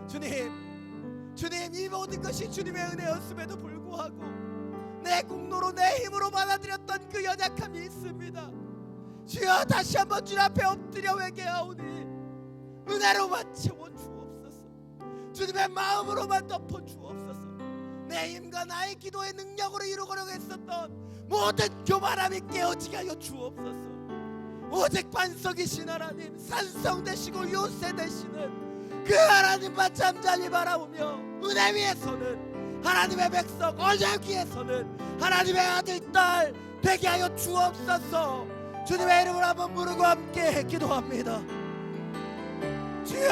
주님 이 모든 것이 주님의 은혜였음에도 불구하고 내 공로로 내 힘으로 받아들였던 그 연약함이 있습니다. 주여 다시 한번 주님 앞에 엎드려 회개하오니 은혜로만 채워 주옵소서. 주님의 마음으로만 덮어 주옵소서. 내 힘과 나의 기도의 능력으로 이루고려고 했었던 모든 교만함이 깨어지게 하여 주옵소서. 오직 반석이신 하나님, 산성 되시고 요새 되시는 그 하나님만 잠잠히 바라보며 은혜 위에서는 하나님의 백성, 언약 위에서는 하나님의 아들, 딸 되게 하여 주옵소서. 주님의 이름을 한번 부르고 함께 기도합니다. 주여,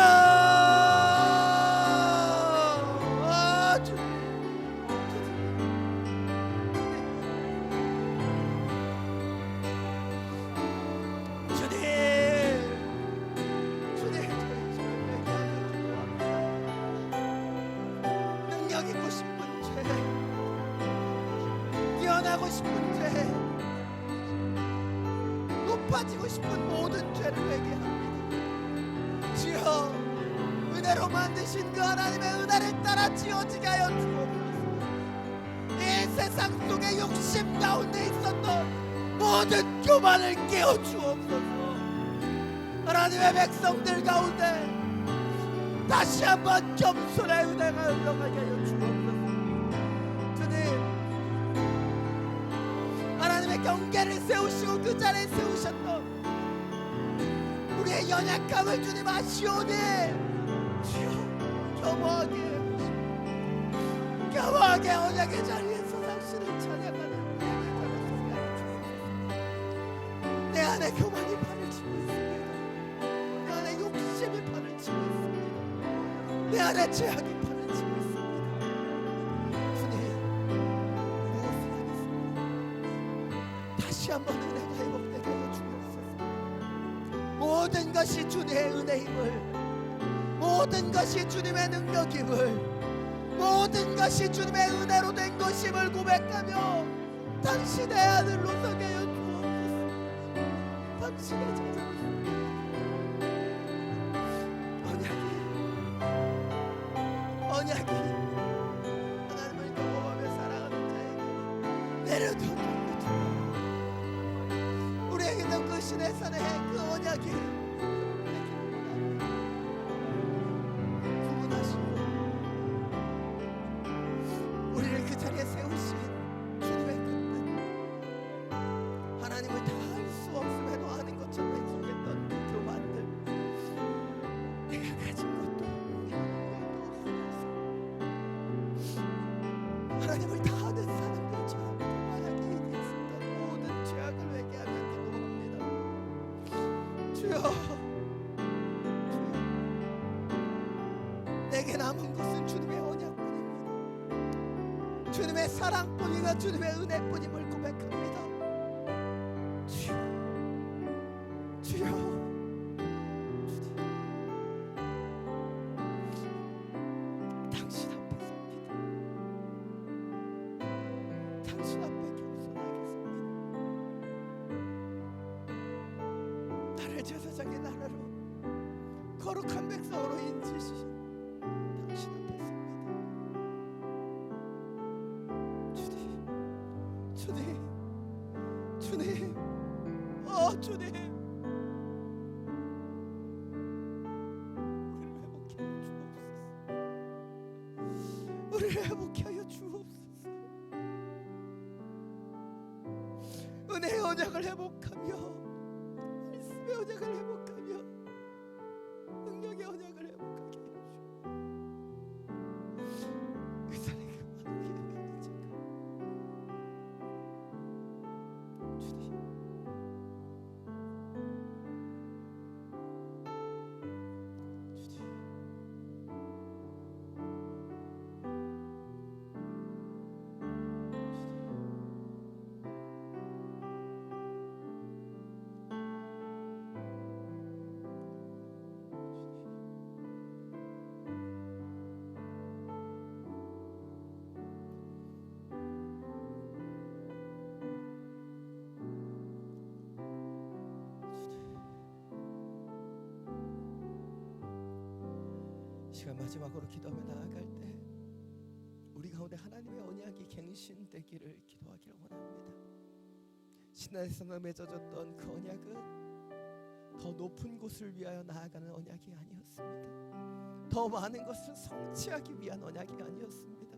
하고 싶은 죄, 높아지고 싶은 모든 죄를 회개합니다. 주여 은혜로 만드신 그 하나님의 은혜를 따라 지어지게 하여 주옵소서. 이 세상 속에 욕심 가운데 있었던 모든 교만을 깨워 주옵소서. 하나님의 백성들 가운데 다시 한번 겸손의 은혜가 흘러가게 하여 주옵소서. 경계를 세우시고 그 자리에 세우셨던 우리의 연약함을 주님 아시오니 주여 겸허하게 언약의 자리에서 당신을 찬양하는 내 안에 교만이 판을 치고 있습니다. 내 안에 욕심이 판을 치고 있습니다. 내 안에 죄악이 판을 치고 있습니다. 다시 한번 은혜가 회복되게 하여 주옵소서. 모든 것이 주님의 은혜임을, 모든 것이 주님의 능력임을, 모든 것이 주님의 은혜로 된 것임을 고백하며 당신의 아들로 서게 하여 주옵소서. 당신의 제자로 언약이 하나님을 경험하며 살아가는 자에게 내려놓는 거죠. 우리에게는 그 시내산의 그 언약이 구분하시고 우리를 그 자리에 세우신 주님의 그 뜻, 하나님을 다 할 수 없음에도 아는 것처럼 행동했던 그 교만들, 내가 가진 것도 하나님을 다 아는 사람들처럼 교만하게 얘기했었던 모든 죄악을 회개하며 기도합니다. 주여, 내게 남은 것은 주님의 언약뿐입니다. 주님의 사랑뿐이가 주님의 은혜뿐임을 고백합니다. 주여, 주여, 당신 앞에 섭니다. 당신 앞에 겸손하겠습니다. 나를 제사장의 나라로 거룩한 백성으로 인치신 당신 앞에 섭니다. 주님, 주님, 주님, 우리를 회복해 하여 주옵소서. 은혜의 언약을 회복하며, 말씀의 언약을 회복하며, 능력의 언약을 회복하게 해주옵소서. 그 자리에 그만하게 되는 자가 주님, 시간 마지막으로 기도하며 나아갈 때 우리 가운데 하나님의 언약이 갱신되기를 기도하기를 원합니다. 시내산에 맺어졌던 그 언약은 더 높은 곳을 위하여 나아가는 언약이 아니었습니다. 더 많은 것을 성취하기 위한 언약이 아니었습니다.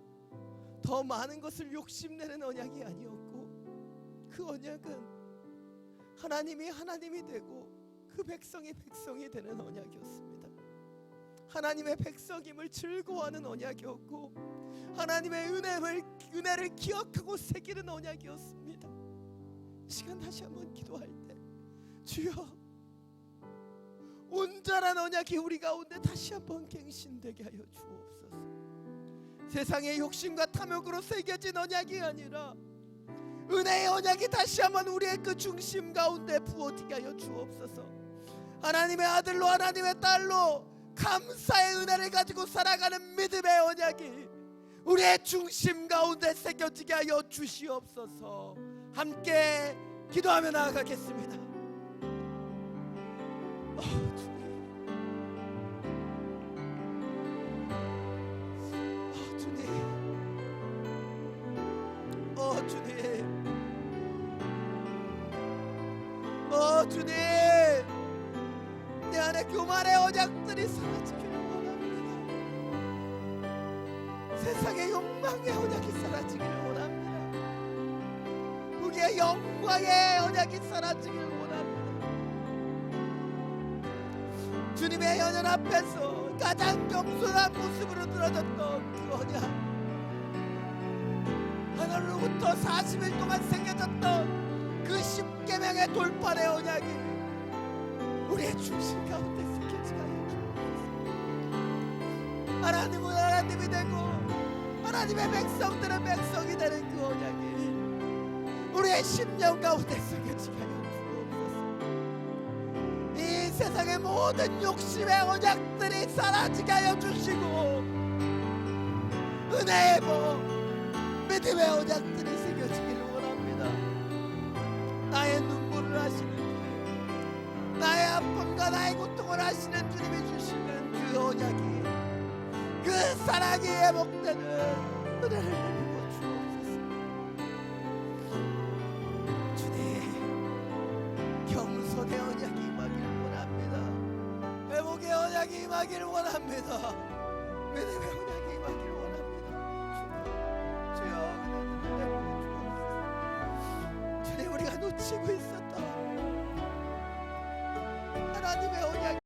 더 많은 것을 욕심내는 언약이 아니었고, 그 언약은 하나님이 하나님이 되고 그 백성이 백성이 되는 언약이었습니다. 하나님의 백성임을 즐거워하는 언약이었고, 하나님의 은혜를 기억하고 새기는 언약이었습니다. 이 시간 다시 한번 기도할 때, 주여, 온전한 언약이 우리 가운데 다시 한번 갱신되게 하여 주옵소서. 세상의 욕심과 탐욕으로 새겨진 언약이 아니라 은혜의 언약이 다시 한번 우리의 그 중심 가운데 부어지게 하여 주옵소서. 하나님의 아들로 하나님의 딸로 감사의 은혜를 가지고 살아가는 믿음의 언약이 우리의 중심 가운데 새겨지게 하여 주시옵소서. 함께 기도하며 나아가겠습니다. 주님, 내 안에 교만의 언약들이 사라지기를 원합니다. 세상의 욕망의 언약이 사라지기를 원합니다. 우리의 영광의 언약이 사라지기를 원합니다. 주님의 연연 앞에서 가장 겸손한 모습으로 드러졌던 그 언약, 하늘로부터 40일 동안 새겨졌던 그 10계명의 돌판의 언약이 우리의 중심 가운데 새겨지게 하여 주옵소서. 하나님은 하나님이 되고 하나님의 백성들은 백성이 되는 그 언약이 우리의 심령 가운데 새겨지게 하여 주옵소서. 이 세상의 모든 욕심의 언약들이 사라지게 하여 주시고, 은혜의 복, 믿음의 언약들이 새겨지기를 원합니다. 고통과 나의 고통을 아시는 주님이 주시는 그 언약이, 그 사랑이 회복되는 은혜를 내리고 주옵소서. 주님, 겸손의 언약이 임하기를 원합니다. 회복의 언약이 임하기를 원합니다. 은혜의 언약이 임하기를 원합니다. 주여, 은혜를 내리고 주옵소서. 주님, 우리가 놓치고 있었던 하나님의 언약이